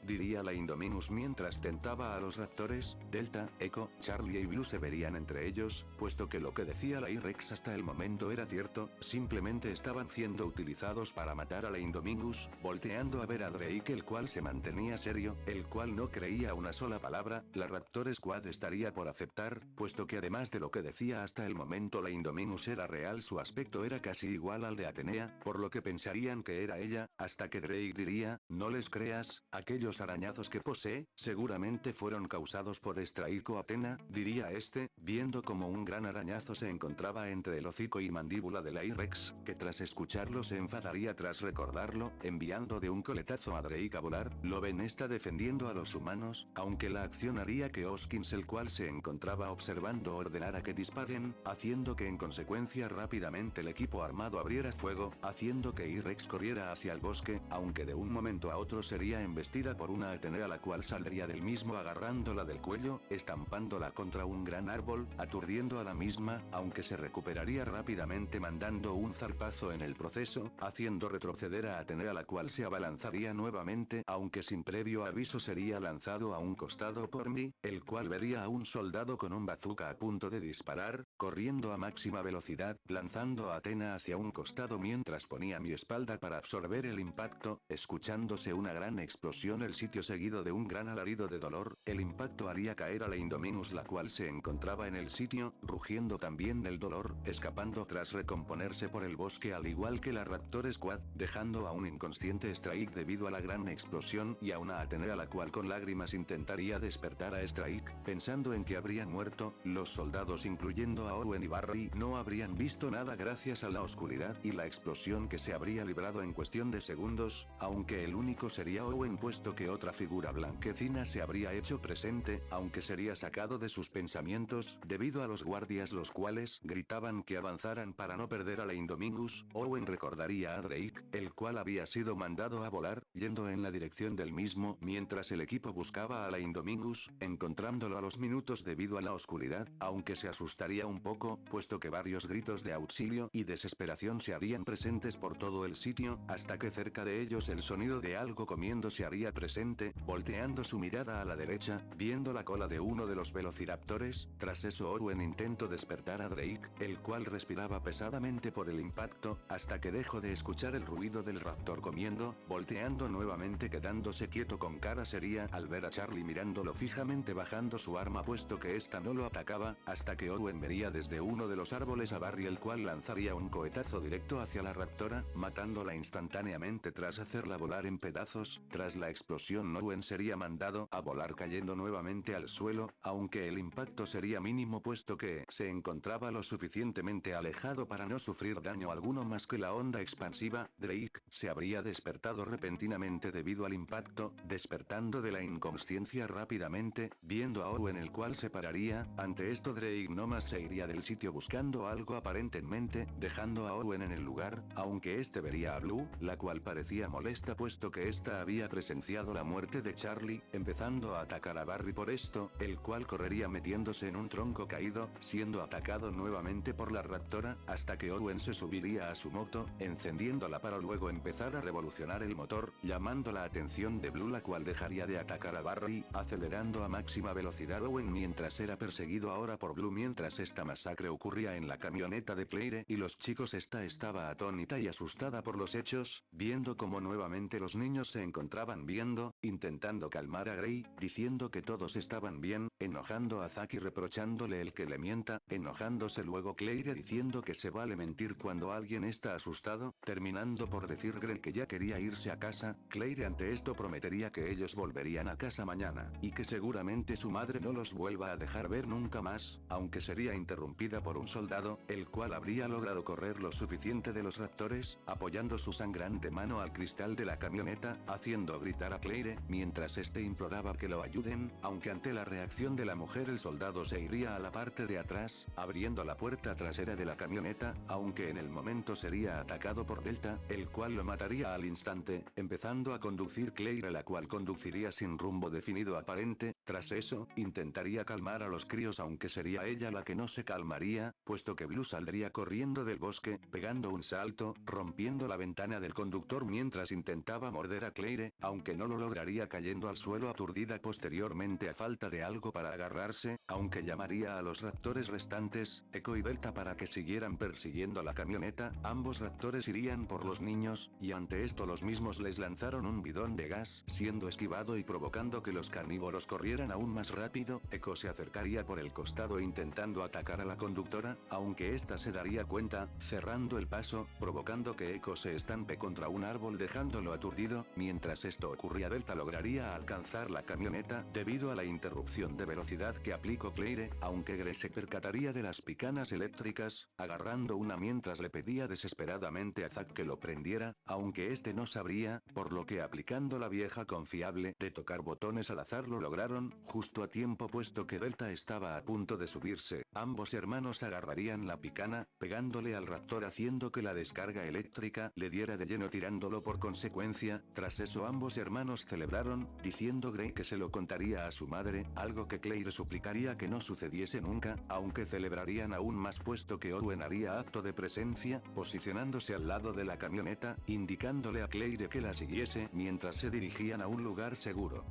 Diría la Indominus mientras tentaba a los raptores. Delta, Echo, Charlie y Blue se verían entre ellos, puesto que lo que decía la I-Rex hasta el momento era cierto, simplemente estaban siendo utilizados para matar a la Indominus, volteando a ver a Drake, el cual se mantenía serio, el cual no creía una sola palabra. La Raptor Squad estaría por aceptar, puesto que además de lo que decía hasta el momento la Indominus era real, su aspecto era casi igual al de Atenea, por lo que pensarían que era ella, hasta que Drake diría, no les creas, aquellos arañazos que posee, seguramente fueron causados por Estraico Atena, diría este, viendo como un gran arañazo se encontraba entre el hocico y mandíbula de la I-Rex, que tras escucharlo se enfadaría tras recordarlo, enviando de un coletazo a Drake a volar. Lo ven está defendiendo a los humanos, aunque la acción haría que Hoskins, el cual se encontraba observando, ordenara que disparen, haciendo que en consecuencia rápidamente el equipo armado abriera fuego, haciendo que I-Rex corriera hacia el bosque, aunque de un momento a otro sería embestida seguida por una Atenea la cual saldría del mismo agarrándola del cuello, estampándola contra un gran árbol, aturdiendo a la misma, aunque se recuperaría rápidamente mandando un zarpazo en el proceso, haciendo retroceder a Atenea la cual se abalanzaría nuevamente, aunque sin previo aviso sería lanzado a un costado por mí, el cual vería a un soldado con un bazooka a punto de disparar, corriendo a máxima velocidad, lanzando a Atena hacia un costado mientras ponía mi espalda para absorber el impacto, escuchándose una gran explosión el sitio seguido de un gran alarido de dolor, el impacto haría caer a la Indominus la cual se encontraba en el sitio, rugiendo también del dolor, escapando tras recomponerse por el bosque al igual que la Raptor Squad, dejando a un inconsciente Strike debido a la gran explosión y a una Atenea la cual con lágrimas intentaría despertar a Strike, pensando en que habrían muerto, los soldados incluyendo a Owen y Barry no habrían visto nada gracias a la oscuridad y la explosión que se habría librado en cuestión de segundos, aunque el único sería Owen puesto que otra figura blanquecina se habría hecho presente, aunque sería sacado de sus pensamientos, debido a los guardias los cuales gritaban que avanzaran para no perder a la Indominus. Owen recordaría a Drake, el cual había sido mandado a volar, yendo en la dirección del mismo mientras el equipo buscaba a la Indominus, encontrándolo a los minutos debido a la oscuridad, aunque se asustaría un poco, puesto que varios gritos de auxilio y desesperación se harían presentes por todo el sitio, hasta que cerca de ellos el sonido de algo comiendo se haría presente, volteando su mirada a la derecha, viendo la cola de uno de los velociraptores, tras eso Owen intentó despertar a Drake, el cual respiraba pesadamente por el impacto, hasta que dejó de escuchar el ruido del raptor comiendo, volteando nuevamente quedándose quieto con cara seria al ver a Charlie mirándolo fijamente bajando su arma puesto que ésta no lo atacaba, hasta que Owen vería desde uno de los árboles a Barry el cual lanzaría un cohetazo directo hacia la raptora, matándola instantáneamente tras hacerla volar en pedazos, tras la explosión Owen sería mandado a volar cayendo nuevamente al suelo, aunque el impacto sería mínimo puesto que se encontraba lo suficientemente alejado para no sufrir daño alguno más que la onda expansiva. Drake se habría despertado repentinamente debido al impacto, despertando de la inconsciencia rápidamente, viendo a Owen el cual se pararía, ante esto Drake no más se iría del sitio buscando algo aparentemente, dejando a Owen en el lugar, aunque este vería a Blue, la cual parecía molesta puesto que ésta había presenciado la muerte de Charlie, empezando a atacar a Barry por esto, el cual correría metiéndose en un tronco caído, siendo atacado nuevamente por la raptora, hasta que Owen se subiría a su moto, encendiéndola para luego empezar a revolucionar el motor, llamando la atención de Blue la cual dejaría de atacar a Barry, acelerando a máxima velocidad Owen mientras era perseguido ahora por Blue mientras esta masacre ocurría en la camioneta de Claire y los chicos esta estaba atónita y asustada por los hechos, viendo como nuevamente los niños se encontraban viendo, intentando calmar a Gray, diciendo que todos estaban bien, enojando a Zack y reprochándole el que le mienta, enojándose luego Claire diciendo que se vale mentir cuando alguien está asustado, terminando por decir Gray que ya quería irse a casa. Claire ante esto prometería que ellos volverían a casa mañana, y que seguramente su madre no los vuelva a dejar ver nunca más, aunque sería interrumpida por un soldado, el cual habría logrado correr lo suficiente de los raptores, apoyando su sangrante mano al cristal de la camioneta, haciendo gritar a Claire, mientras este imploraba que lo ayuden, aunque ante la reacción de la mujer el soldado se iría a la parte de atrás, abriendo la puerta trasera de la camioneta, aunque en el momento sería atacado por Delta, el cual lo mataría al instante, empezando a conducir Claire la cual conduciría sin rumbo definido aparente, tras eso, intentaría calmar a los críos aunque sería ella la que no se calmaría, puesto que Blue saldría corriendo del bosque, pegando un salto, rompiendo la ventana del conductor mientras intentaba morder a Claire, aunque no lo lograría cayendo al suelo aturdida posteriormente a falta de algo para agarrarse, aunque llamaría a los raptores restantes, Echo y Delta para que siguieran persiguiendo la camioneta, ambos raptores irían por los niños, y ante esto los mismos les lanzaron un bidón de gas, siendo esquivado y provocando que los carnívoros corrieran aún más rápido. Echo se acercaría por el costado intentando atacar a la conductora, aunque ésta se daría cuenta, cerrando el paso, provocando que Echo se estampe contra un árbol dejándolo aturdido. Mientras esto ocurría Delta lograría alcanzar la camioneta, debido a la interrupción de velocidad que aplicó Claire, aunque Gray se percataría de las picanas eléctricas, agarrando una mientras le pedía desesperadamente a Zack que lo prendiera, aunque este no sabría, por lo que aplicando la vieja confiable de tocar botones al azar lo lograron, justo a tiempo puesto que Delta estaba a punto de subirse, ambos hermanos agarrarían la picana, pegándole al raptor haciendo que la descarga eléctrica le diera de lleno tirándolo por consecuencia, tras eso ambos hermanos humanos celebraron, diciendo Grey que se lo contaría a su madre, algo que Claire suplicaría que no sucediese nunca, aunque celebrarían aún más puesto que Owen haría acto de presencia, posicionándose al lado de la camioneta, indicándole a Claire que la siguiese mientras se dirigían a un lugar seguro.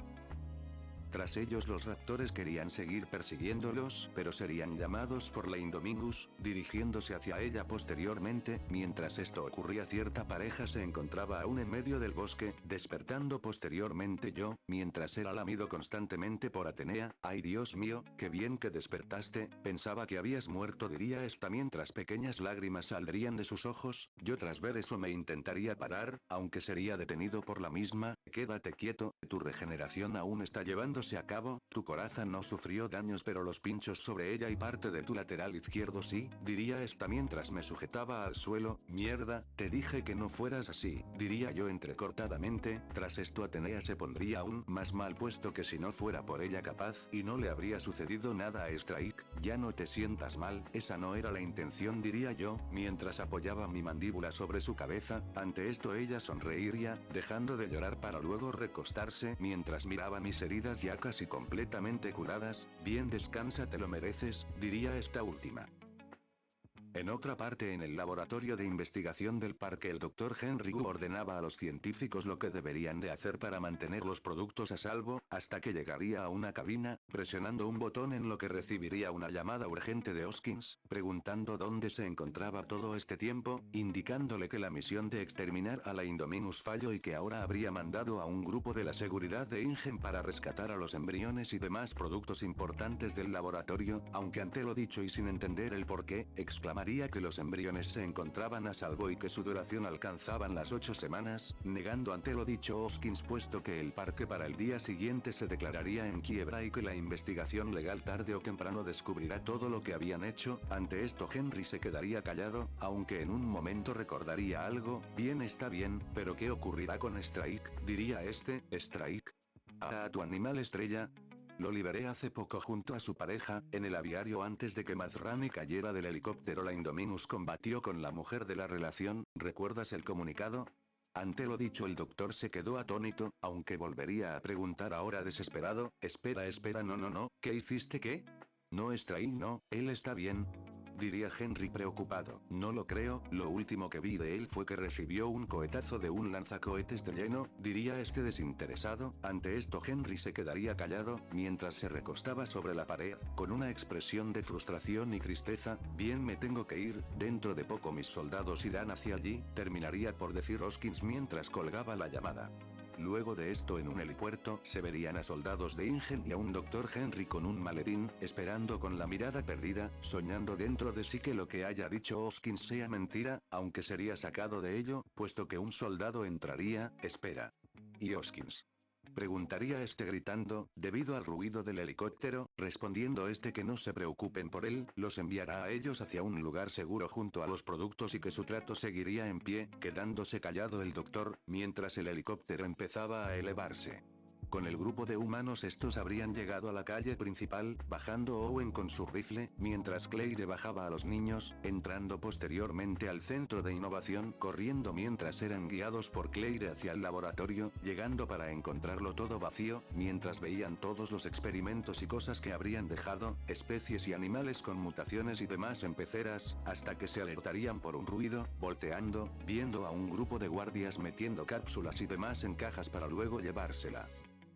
Tras ellos los raptores querían seguir persiguiéndolos, pero serían llamados por la Indominus, dirigiéndose hacia ella posteriormente. Mientras esto ocurría, cierta pareja se encontraba aún en medio del bosque, despertando posteriormente yo, mientras era lamido constantemente por Atenea. Ay Dios mío, qué bien que despertaste, pensaba que habías muerto, diría esta mientras pequeñas lágrimas saldrían de sus ojos. Yo tras ver eso me intentaría parar, aunque sería detenido por la misma. Quédate quieto, tu regeneración aún está llevándose a cabo, tu corazón no sufrió daños pero los pinchos sobre ella y parte de tu lateral izquierdo sí, diría esta mientras me sujetaba al suelo. Mierda, te dije que no fueras así, diría yo entrecortadamente. Tras esto Atenea se pondría aún más mal puesto que si no fuera por ella capaz y no le habría sucedido nada a Strike. Ya no te sientas mal, esa no era la intención, diría yo, mientras apoyaba mi mandíbula sobre su cabeza. Ante esto ella sonreiría, dejando de llorar para luego recostarse mientras miraba mis heridas ya casi completamente curadas. Bien, descansa, te lo mereces, diría esta última. En otra parte en el laboratorio de investigación del parque el Dr. Henry Wu ordenaba a los científicos lo que deberían de hacer para mantener los productos a salvo, hasta que llegaría a una cabina, presionando un botón en lo que recibiría una llamada urgente de Hoskins, preguntando dónde se encontraba todo este tiempo, indicándole que la misión de exterminar a la Indominus falló y que ahora habría mandado a un grupo de la seguridad de InGen para rescatar a los embriones y demás productos importantes del laboratorio, aunque ante lo dicho y sin entender el porqué, exclamaría que los embriones se encontraban a salvo y que su duración alcanzaban las 8 semanas, negando ante lo dicho Hoskins puesto que el parque para el día siguiente se declararía en quiebra y que la investigación legal tarde o temprano descubrirá todo lo que habían hecho. Ante esto Henry se quedaría callado, aunque en un momento recordaría algo. Bien, está bien, pero ¿qué ocurrirá con Strike? Diría este. Strike. ¿A tu animal estrella? Lo liberé hace poco junto a su pareja, en el aviario antes de que Mazrani cayera del helicóptero. La Indominus combatió con la mujer de la relación, ¿recuerdas el comunicado? Ante lo dicho el doctor se quedó atónito, aunque volvería a preguntar ahora desesperado. Espera, no, ¿qué hiciste qué? No, Strain no, él está bien. Diría Henry preocupado. No lo creo, lo último que vi de él fue que recibió un cohetazo de un lanzacohetes de lleno, diría este desinteresado. Ante esto Henry se quedaría callado, mientras se recostaba sobre la pared, con una expresión de frustración y tristeza. Bien, me tengo que ir, dentro de poco mis soldados irán hacia allí, terminaría por decir Hoskins mientras colgaba la llamada. Luego de esto en un helipuerto se verían a soldados de InGen y a un Dr. Henry con un maletín, esperando con la mirada perdida, soñando dentro de sí que lo que haya dicho Hoskins sea mentira, aunque sería sacado de ello, puesto que un soldado entraría. Espera. ¿Y Hoskins? Preguntaría este gritando, debido al ruido del helicóptero, respondiendo este que no se preocupen por él, los enviará a ellos hacia un lugar seguro junto a los productos y que su trato seguiría en pie, quedándose callado el doctor, mientras el helicóptero empezaba a elevarse. Con el grupo de humanos estos habrían llegado a la calle principal, bajando Owen con su rifle, mientras Claire bajaba a los niños, entrando posteriormente al centro de innovación, corriendo mientras eran guiados por Claire hacia el laboratorio, llegando para encontrarlo todo vacío, mientras veían todos los experimentos y cosas que habrían dejado, especies y animales con mutaciones y demás en peceras, hasta que se alertarían por un ruido, volteando, viendo a un grupo de guardias metiendo cápsulas y demás en cajas para luego llevársela.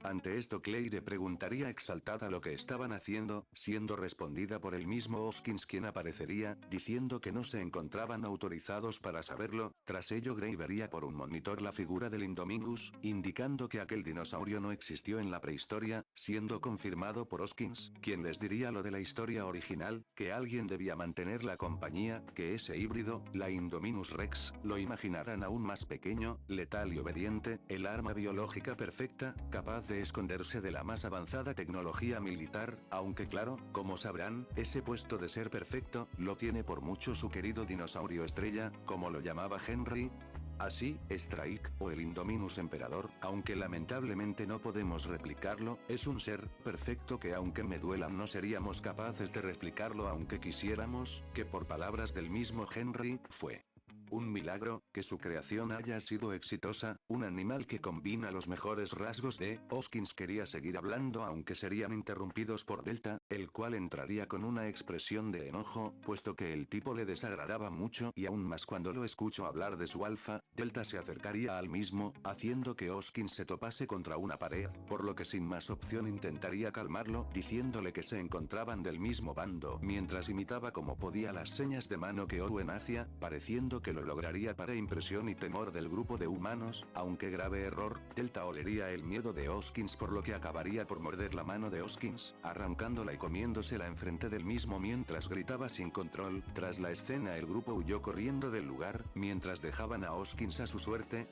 Ante esto Claire preguntaría exaltada lo que estaban haciendo, siendo respondida por el mismo Hoskins quien aparecería, diciendo que no se encontraban autorizados para saberlo. Tras ello Grey vería por un monitor la figura del Indominus, indicando que aquel dinosaurio no existió en la prehistoria, siendo confirmado por Hoskins, quien les diría lo de la historia original, que alguien debía mantener la compañía, que ese híbrido, la Indominus Rex, lo imaginaran aún más pequeño, letal y obediente, el arma biológica perfecta, capaz de esconderse de la más avanzada tecnología militar, aunque claro, como sabrán, ese puesto de ser perfecto, lo tiene por mucho su querido dinosaurio estrella, como lo llamaba Henry. Así, Strike, o el Indominus Emperador, aunque lamentablemente no podemos replicarlo, es un ser perfecto que aunque me duela no seríamos capaces de replicarlo aunque quisiéramos, que por palabras del mismo Henry, fue Un milagro, que su creación haya sido exitosa, un animal que combina los mejores rasgos de... Hoskins quería seguir hablando aunque serían interrumpidos por Delta, el cual entraría con una expresión de enojo, puesto que el tipo le desagradaba mucho y aún más cuando lo escuchó hablar de su alfa. Delta se acercaría al mismo, haciendo que Hoskins se topase contra una pared, por lo que sin más opción intentaría calmarlo, diciéndole que se encontraban del mismo bando, mientras imitaba como podía las señas de mano que Owen hacía, pareciendo que lo lograría para impresión y temor del grupo de humanos, aunque grave error, Delta olería el miedo de Hoskins por lo que acabaría por morder la mano de Hoskins, arrancándola y comiéndosela enfrente del mismo mientras gritaba sin control. Tras la escena el grupo huyó corriendo del lugar, mientras dejaban a Hoskins a su suerte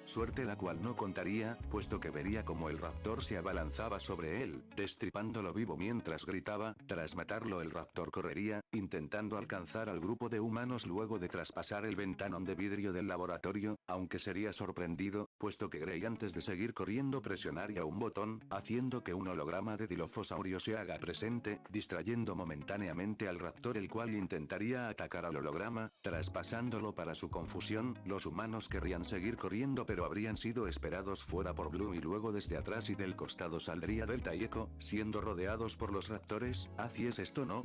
la cual no contaría, puesto que vería como el raptor se abalanzaba sobre él, destripándolo vivo mientras gritaba. Tras matarlo el raptor correría, intentando alcanzar al grupo de humanos luego de traspasar el ventanón de vidrio del laboratorio, aunque sería sorprendido, puesto que Gray antes de seguir corriendo presionaría un botón, haciendo que un holograma de Dilophosaurus se haga presente, distrayendo momentáneamente al raptor el cual intentaría atacar al holograma, traspasándolo. Para su confusión, los humanos querrían seguir corriendo pero habrían sido esperados fuera por Blue y luego desde atrás y del costado saldría Delta y Echo, siendo rodeados por los raptores. ¿Así es esto, no?,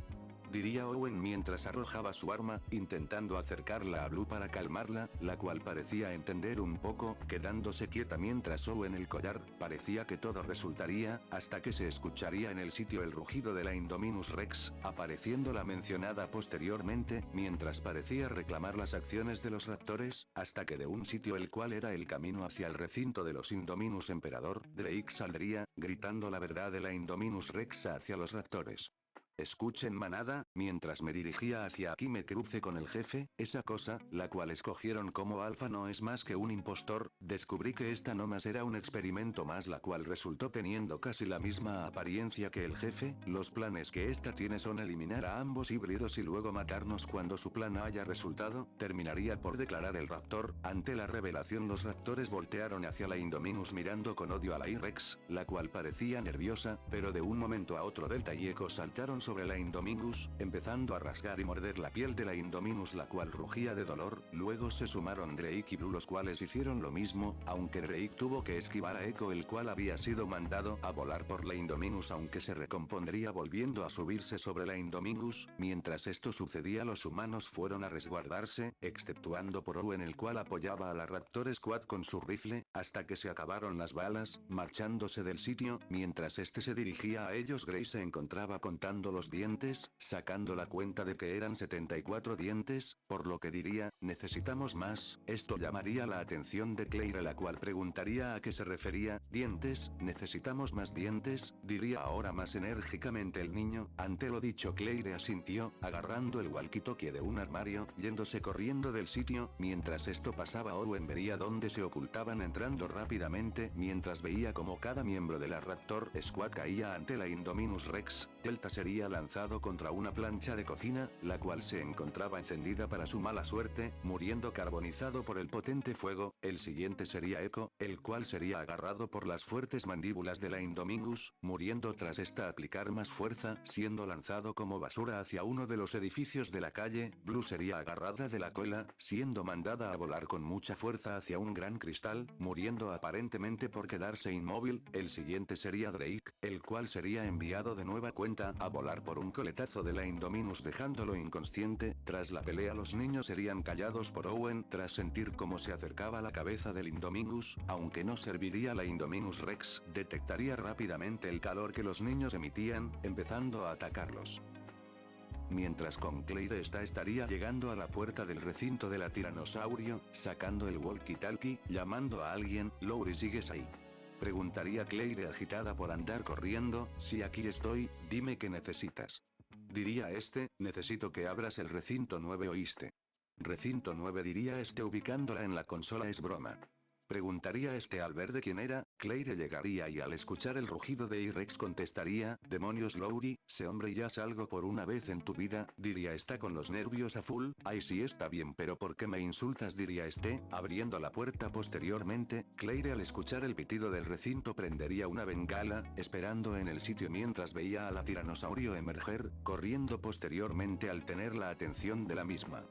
diría Owen mientras arrojaba su arma, intentando acercarla a Blue para calmarla, la cual parecía entender un poco, quedándose quieta mientras Owen el collar. Parecía que todo resultaría, hasta que se escucharía en el sitio el rugido de la Indominus Rex, apareciendo la mencionada posteriormente, mientras parecía reclamar las acciones de los raptores, hasta que de un sitio el cual era el camino hacia el recinto de los Indominus Emperador, Drake saldría, gritando la verdad de la Indominus Rex hacia los raptores. Escuchen manada, mientras me dirigía hacia aquí me crucé con el jefe, esa cosa, la cual escogieron como alfa no es más que un impostor, descubrí que esta no más era un experimento más la cual resultó teniendo casi la misma apariencia que el jefe. Los planes que esta tiene son eliminar a ambos híbridos y luego matarnos cuando su plan haya resultado, terminaría por declarar el raptor. Ante la revelación los raptores voltearon hacia la Indominus mirando con odio a la I-Rex, la cual parecía nerviosa, pero de un momento a otro Delta y Echo saltaron sobre la Indominus, empezando a rasgar y morder la piel de la Indominus la cual rugía de dolor. Luego se sumaron Drake y Blue los cuales hicieron lo mismo, aunque Drake tuvo que esquivar a Echo el cual había sido mandado a volar por la Indominus aunque se recompondría volviendo a subirse sobre la Indominus. Mientras esto sucedía los humanos fueron a resguardarse, exceptuando por Owen el cual apoyaba a la Raptor Squad con su rifle, hasta que se acabaron las balas, marchándose del sitio. Mientras este se dirigía a ellos Gray se encontraba contando los dientes, sacando la cuenta de que eran 74 dientes, por lo que diría, necesitamos más. Esto llamaría la atención de Claire la cual preguntaría a qué se refería. Dientes, necesitamos más dientes, diría ahora más enérgicamente el niño. Ante lo dicho Claire asintió, agarrando el walkie-talkie de un armario, yéndose corriendo del sitio. Mientras esto pasaba Owen vería dónde se ocultaban entrando rápidamente, mientras veía como cada miembro de la Raptor Squad caía ante la Indominus Rex. Delta sería lanzado contra una plancha de cocina, la cual se encontraba encendida para su mala suerte, muriendo carbonizado por el potente fuego. El siguiente sería Echo, el cual sería agarrado por las fuertes mandíbulas de la Indominus, muriendo tras esta aplicar más fuerza, siendo lanzado como basura hacia uno de los edificios de la calle. Blue sería agarrada de la cola, siendo mandada a volar con mucha fuerza hacia un gran cristal, muriendo aparentemente por quedarse inmóvil. El siguiente sería Drake, el cual sería enviado de nueva cuenta a volar por un coletazo de la Indominus dejándolo inconsciente. Tras la pelea los niños serían callados por Owen tras sentir cómo se acercaba la cabeza del Indominus, aunque no serviría la Indominus Rex, detectaría rápidamente el calor que los niños emitían, empezando a atacarlos. Mientras con Claire estaría llegando a la puerta del recinto de la tiranosaurio, sacando el walkie-talkie, llamando a alguien. Lowry, ¿sigues ahí?, preguntaría Claire agitada por andar corriendo. Sí, aquí estoy, dime qué necesitas. Diría este, necesito que abras el recinto 9, ¿oíste? Recinto 9, diría este ubicándola en la consola. Es broma. Preguntaría este al ver de quién era. Claire llegaría y al escuchar el rugido de I-Rex contestaría, demonios Lowry, sé hombre y haz algo por una vez en tu vida, diría esta con los nervios a full. Ay sí está bien pero ¿por qué me insultas? Diría este, abriendo la puerta posteriormente. Claire al escuchar el pitido del recinto prendería una bengala, esperando en el sitio mientras veía a la tiranosaurio emerger, corriendo posteriormente al tener la atención de la misma.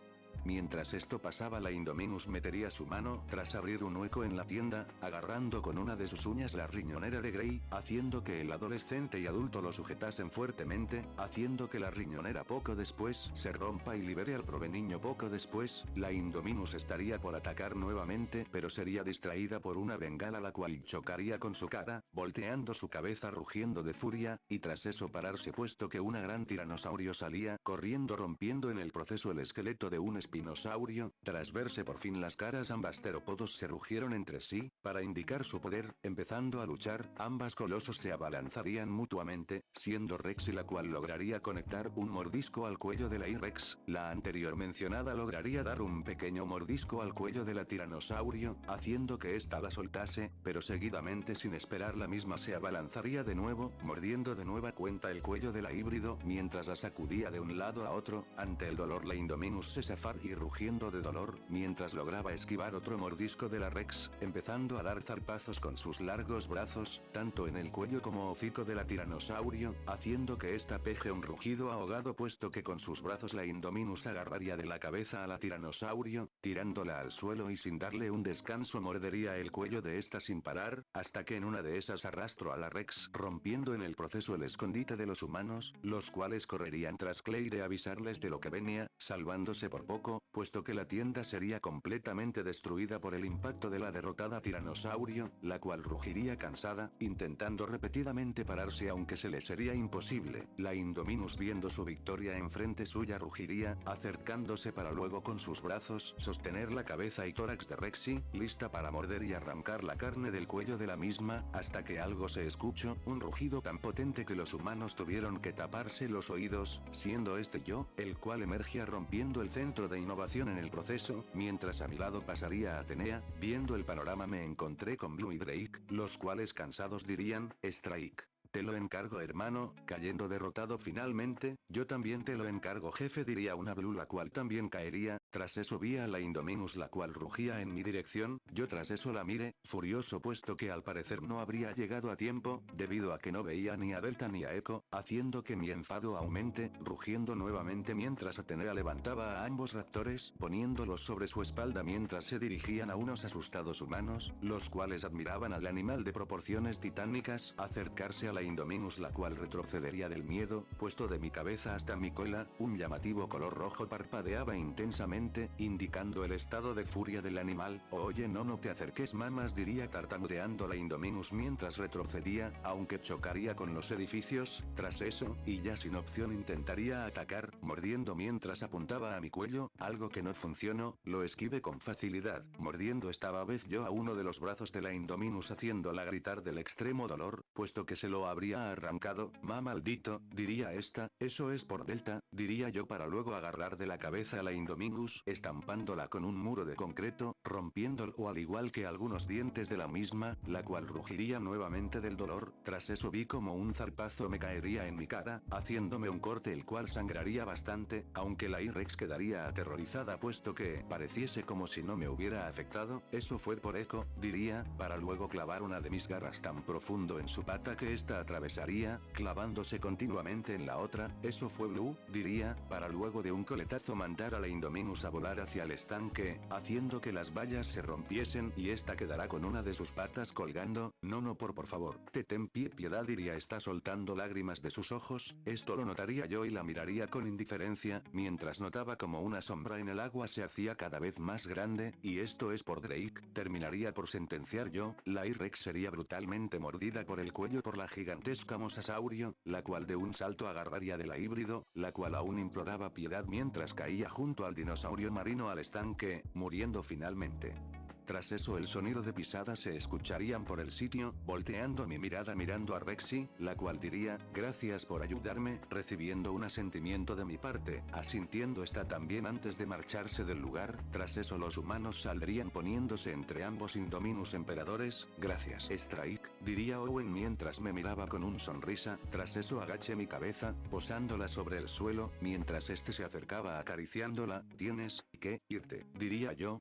Mientras esto pasaba, la Indominus metería su mano tras abrir un hueco en la tienda, agarrando con una de sus uñas la riñonera de Grey, haciendo que el adolescente y adulto lo sujetasen fuertemente, haciendo que la riñonera poco después se rompa y libere al proveniño. Poco después, la Indominus estaría por atacar nuevamente, pero sería distraída por una bengala la cual chocaría con su cara, volteando su cabeza rugiendo de furia, y tras eso pararse puesto que una gran tiranosaurio salía corriendo rompiendo en el proceso el esqueleto de un espinosaurio. Tras verse por fin las caras, ambas terópodos se rugieron entre sí, para indicar su poder, empezando a luchar, ambas colosos se abalanzarían mutuamente, siendo Rexy la cual lograría conectar un mordisco al cuello de la I-Rex, la anterior mencionada lograría dar un pequeño mordisco al cuello de la tiranosaurio, haciendo que ésta la soltase, pero seguidamente sin esperar la misma se abalanzaría de nuevo, mordiendo de nueva cuenta el cuello de la híbrido, mientras la sacudía de un lado a otro. Ante el dolor, la Indominus se zafar y rugiendo de dolor, mientras lograba esquivar otro mordisco de la Rex, empezando a dar zarpazos con sus largos brazos, tanto en el cuello como hocico de la tiranosaurio, haciendo que ésta peje un rugido ahogado puesto que con sus brazos la Indominus agarraría de la cabeza a la tiranosaurio, tirándola al suelo y sin darle un descanso mordería el cuello de esta sin parar, hasta que en una de esas arrastró a la Rex rompiendo en el proceso el escondite de los humanos, los cuales correrían tras Clay de avisarles de lo que venía, salvándose por poco, puesto que la tienda sería completamente destruida por el impacto de la derrotada tiranosaurio, la cual rugiría cansada, intentando repetidamente pararse aunque se le sería imposible. La Indominus viendo su victoria enfrente suya rugiría, acercándose para luego con sus brazos sostener la cabeza y tórax de Rexy, lista para morder y arrancar la carne del cuello de la misma, hasta que algo se escuchó, un rugido tan potente que los humanos tuvieron que taparse los oídos, siendo este yo, el cual emergía rompiendo el centro de innovación en el proceso, mientras a mi lado pasaría Atenea. Viendo el panorama me encontré con Blue y Drake, los cuales cansados dirían, Strike. Te lo encargo hermano, cayendo derrotado finalmente. Yo también te lo encargo jefe, diría una Blue la cual también caería. Tras eso vi a la Indominus la cual rugía en mi dirección, yo tras eso la miré, furioso puesto que al parecer no habría llegado a tiempo, debido a que no veía ni a Delta ni a Echo, haciendo que mi enfado aumente, rugiendo nuevamente mientras Atenea levantaba a ambos raptores, poniéndolos sobre su espalda mientras se dirigían a unos asustados humanos, los cuales admiraban al animal de proporciones titánicas, acercarse a la Indominus la cual retrocedería del miedo, puesto de mi cabeza hasta mi cola, un llamativo color rojo parpadeaba intensamente, indicando el estado de furia del animal. Oye no te acerques mamas, diría tartamudeando la Indominus mientras retrocedía, aunque chocaría con los edificios. Tras eso, y ya sin opción intentaría atacar, mordiendo mientras apuntaba a mi cuello, algo que no funcionó, lo esquivé con facilidad, mordiendo esta vez yo a uno de los brazos de la Indominus haciéndola gritar del extremo dolor, puesto que se lo habría arrancado. Maldito, diría esta, eso es por Delta, diría yo para luego agarrar de la cabeza a la Indominus, estampándola con un muro de concreto, rompiéndolo al igual que algunos dientes de la misma, la cual rugiría nuevamente del dolor. Tras eso vi como un zarpazo me caería en mi cara, haciéndome un corte el cual sangraría bastante, aunque la I-Rex quedaría aterrorizada puesto que pareciese como si no me hubiera afectado. Eso fue por Echo, diría, para luego clavar una de mis garras tan profundo en su pata que esta atravesaría, clavándose continuamente en la otra. Eso fue Blue, diría, para luego de un coletazo mandar a la Indominus a volar hacia el estanque, haciendo que las vallas se rompiesen y esta quedará con una de sus patas colgando. No por favor, te ten piedad, diría esta soltando lágrimas de sus ojos. Esto lo notaría yo y la miraría con indiferencia, mientras notaba como una sombra en el agua se hacía cada vez más grande, y esto es por Drake, terminaría por sentenciar yo. La I-Rex sería brutalmente mordida por el cuello por la gigantesca mosasaurio, la cual de un salto agarraría de la híbrido, la cual aún imploraba piedad mientras caía junto al dinosaurio marino al estanque, muriendo finalmente. Tras eso el sonido de pisadas se escucharían por el sitio, volteando mi mirada mirando a Rexy, la cual diría, gracias por ayudarme, recibiendo un asentimiento de mi parte, asintiendo esta también antes de marcharse del lugar. Tras eso los humanos saldrían poniéndose entre ambos Indominus emperadores. Gracias Strike, diría Owen mientras me miraba con un sonrisa. Tras eso agaché mi cabeza, posándola sobre el suelo, mientras este se acercaba acariciándola. Tienes que irte, diría yo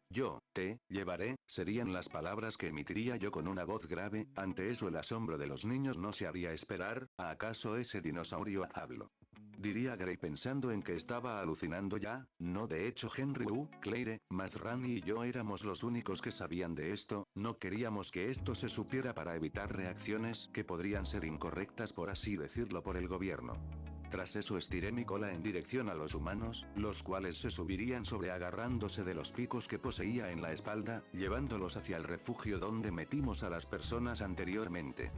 te llevaré, serían las palabras que emitiría yo con una voz grave. Ante eso el asombro de los niños no se haría esperar. ¿Acaso ese dinosaurio habló? diría Gray pensando en que estaba alucinando ya. No, de hecho Henry Claire, Mazrani y yo éramos los únicos que sabían de esto. No queríamos que esto se supiera para evitar reacciones que podrían ser incorrectas, por así decirlo, por el gobierno. Tras eso estiré mi cola en dirección a los humanos, los cuales se subirían sobre agarrándose de los picos que poseía en la espalda, llevándolos hacia el refugio donde metimos a las personas anteriormente.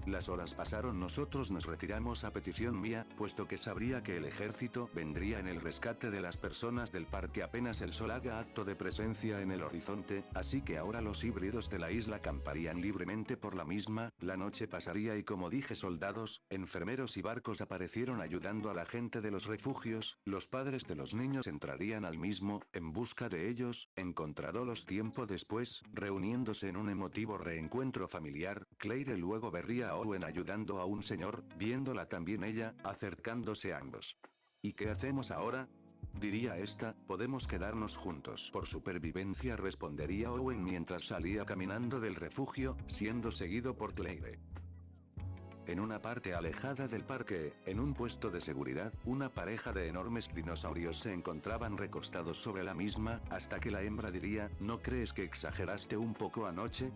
Las horas pasaron, nosotros nos retiramos a petición mía, puesto que sabría que el ejército vendría en el rescate de las personas del parque apenas el sol haga acto de presencia en el horizonte, así que ahora los híbridos de la isla camparían libremente por la misma, la noche pasaría y como dije soldados, enfermeros y barcos aparecieron ayudando a la gente de los refugios, los padres de los niños entrarían al mismo, en busca de ellos, encontradolos tiempo después, reuniéndose en un emotivo reencuentro familiar, Claire luego vería a Owen ayudando a un señor, viéndola también ella, acercándose a ambos. ¿Y qué hacemos ahora? Diría esta, podemos quedarnos juntos. Por supervivencia, respondería Owen mientras salía caminando del refugio, siendo seguido por Claire. En una parte alejada del parque, en un puesto de seguridad, una pareja de enormes dinosaurios se encontraban recostados sobre la misma, hasta que la hembra diría, ¿no crees que exageraste un poco anoche?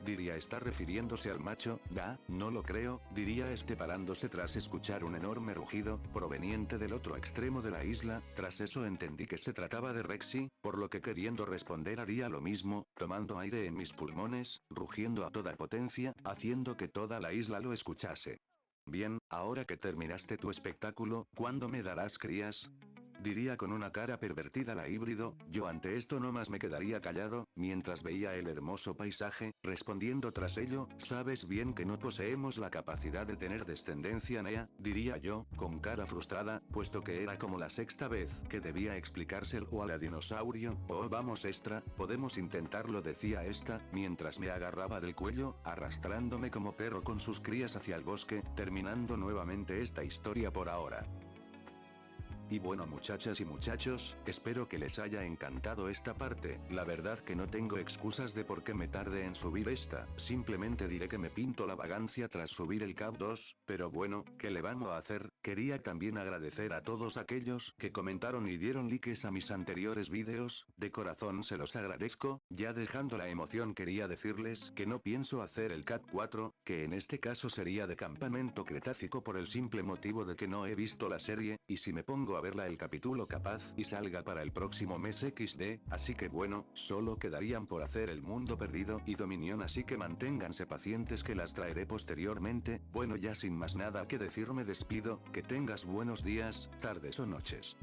Diría está refiriéndose al macho. No lo creo, diría este parándose tras escuchar un enorme rugido, proveniente del otro extremo de la isla. Tras eso entendí que se trataba de Rexy, por lo que queriendo responder haría lo mismo, tomando aire en mis pulmones, rugiendo a toda potencia, haciendo que toda la isla lo escuchase. Bien, ahora que terminaste tu espectáculo, ¿cuándo me darás crías? Diría con una cara pervertida la híbrido, yo ante esto no más me quedaría callado, mientras veía el hermoso paisaje, respondiendo tras ello, sabes bien que no poseemos la capacidad de tener descendencia nea, diría yo, con cara frustrada, puesto que era como la sexta vez que debía explicárselo a la dinosaurio. Oh vamos extra, podemos intentarlo, decía esta, mientras me agarraba del cuello, arrastrándome como perro con sus crías hacia el bosque, terminando nuevamente esta historia por ahora. Y bueno muchachas y muchachos, espero que les haya encantado esta parte, la verdad que no tengo excusas de por qué me tarde en subir esta, simplemente diré que me pinto la vagancia tras subir el Cap 2, pero bueno, ¿qué le vamos a hacer? Quería también agradecer a todos aquellos que comentaron y dieron likes a mis anteriores vídeos, de corazón se los agradezco, ya dejando la emoción quería decirles que no pienso hacer el Cap 4, que en este caso sería de Campamento Cretácico por el simple motivo de que no he visto la serie, y si me pongo a verla el capítulo capaz y salga para el próximo mes XD, así que bueno, solo quedarían por hacer el Mundo Perdido y Dominion, así que manténganse pacientes que las traeré posteriormente. Bueno, ya sin más nada que decir me despido, que tengas buenos días, tardes o noches.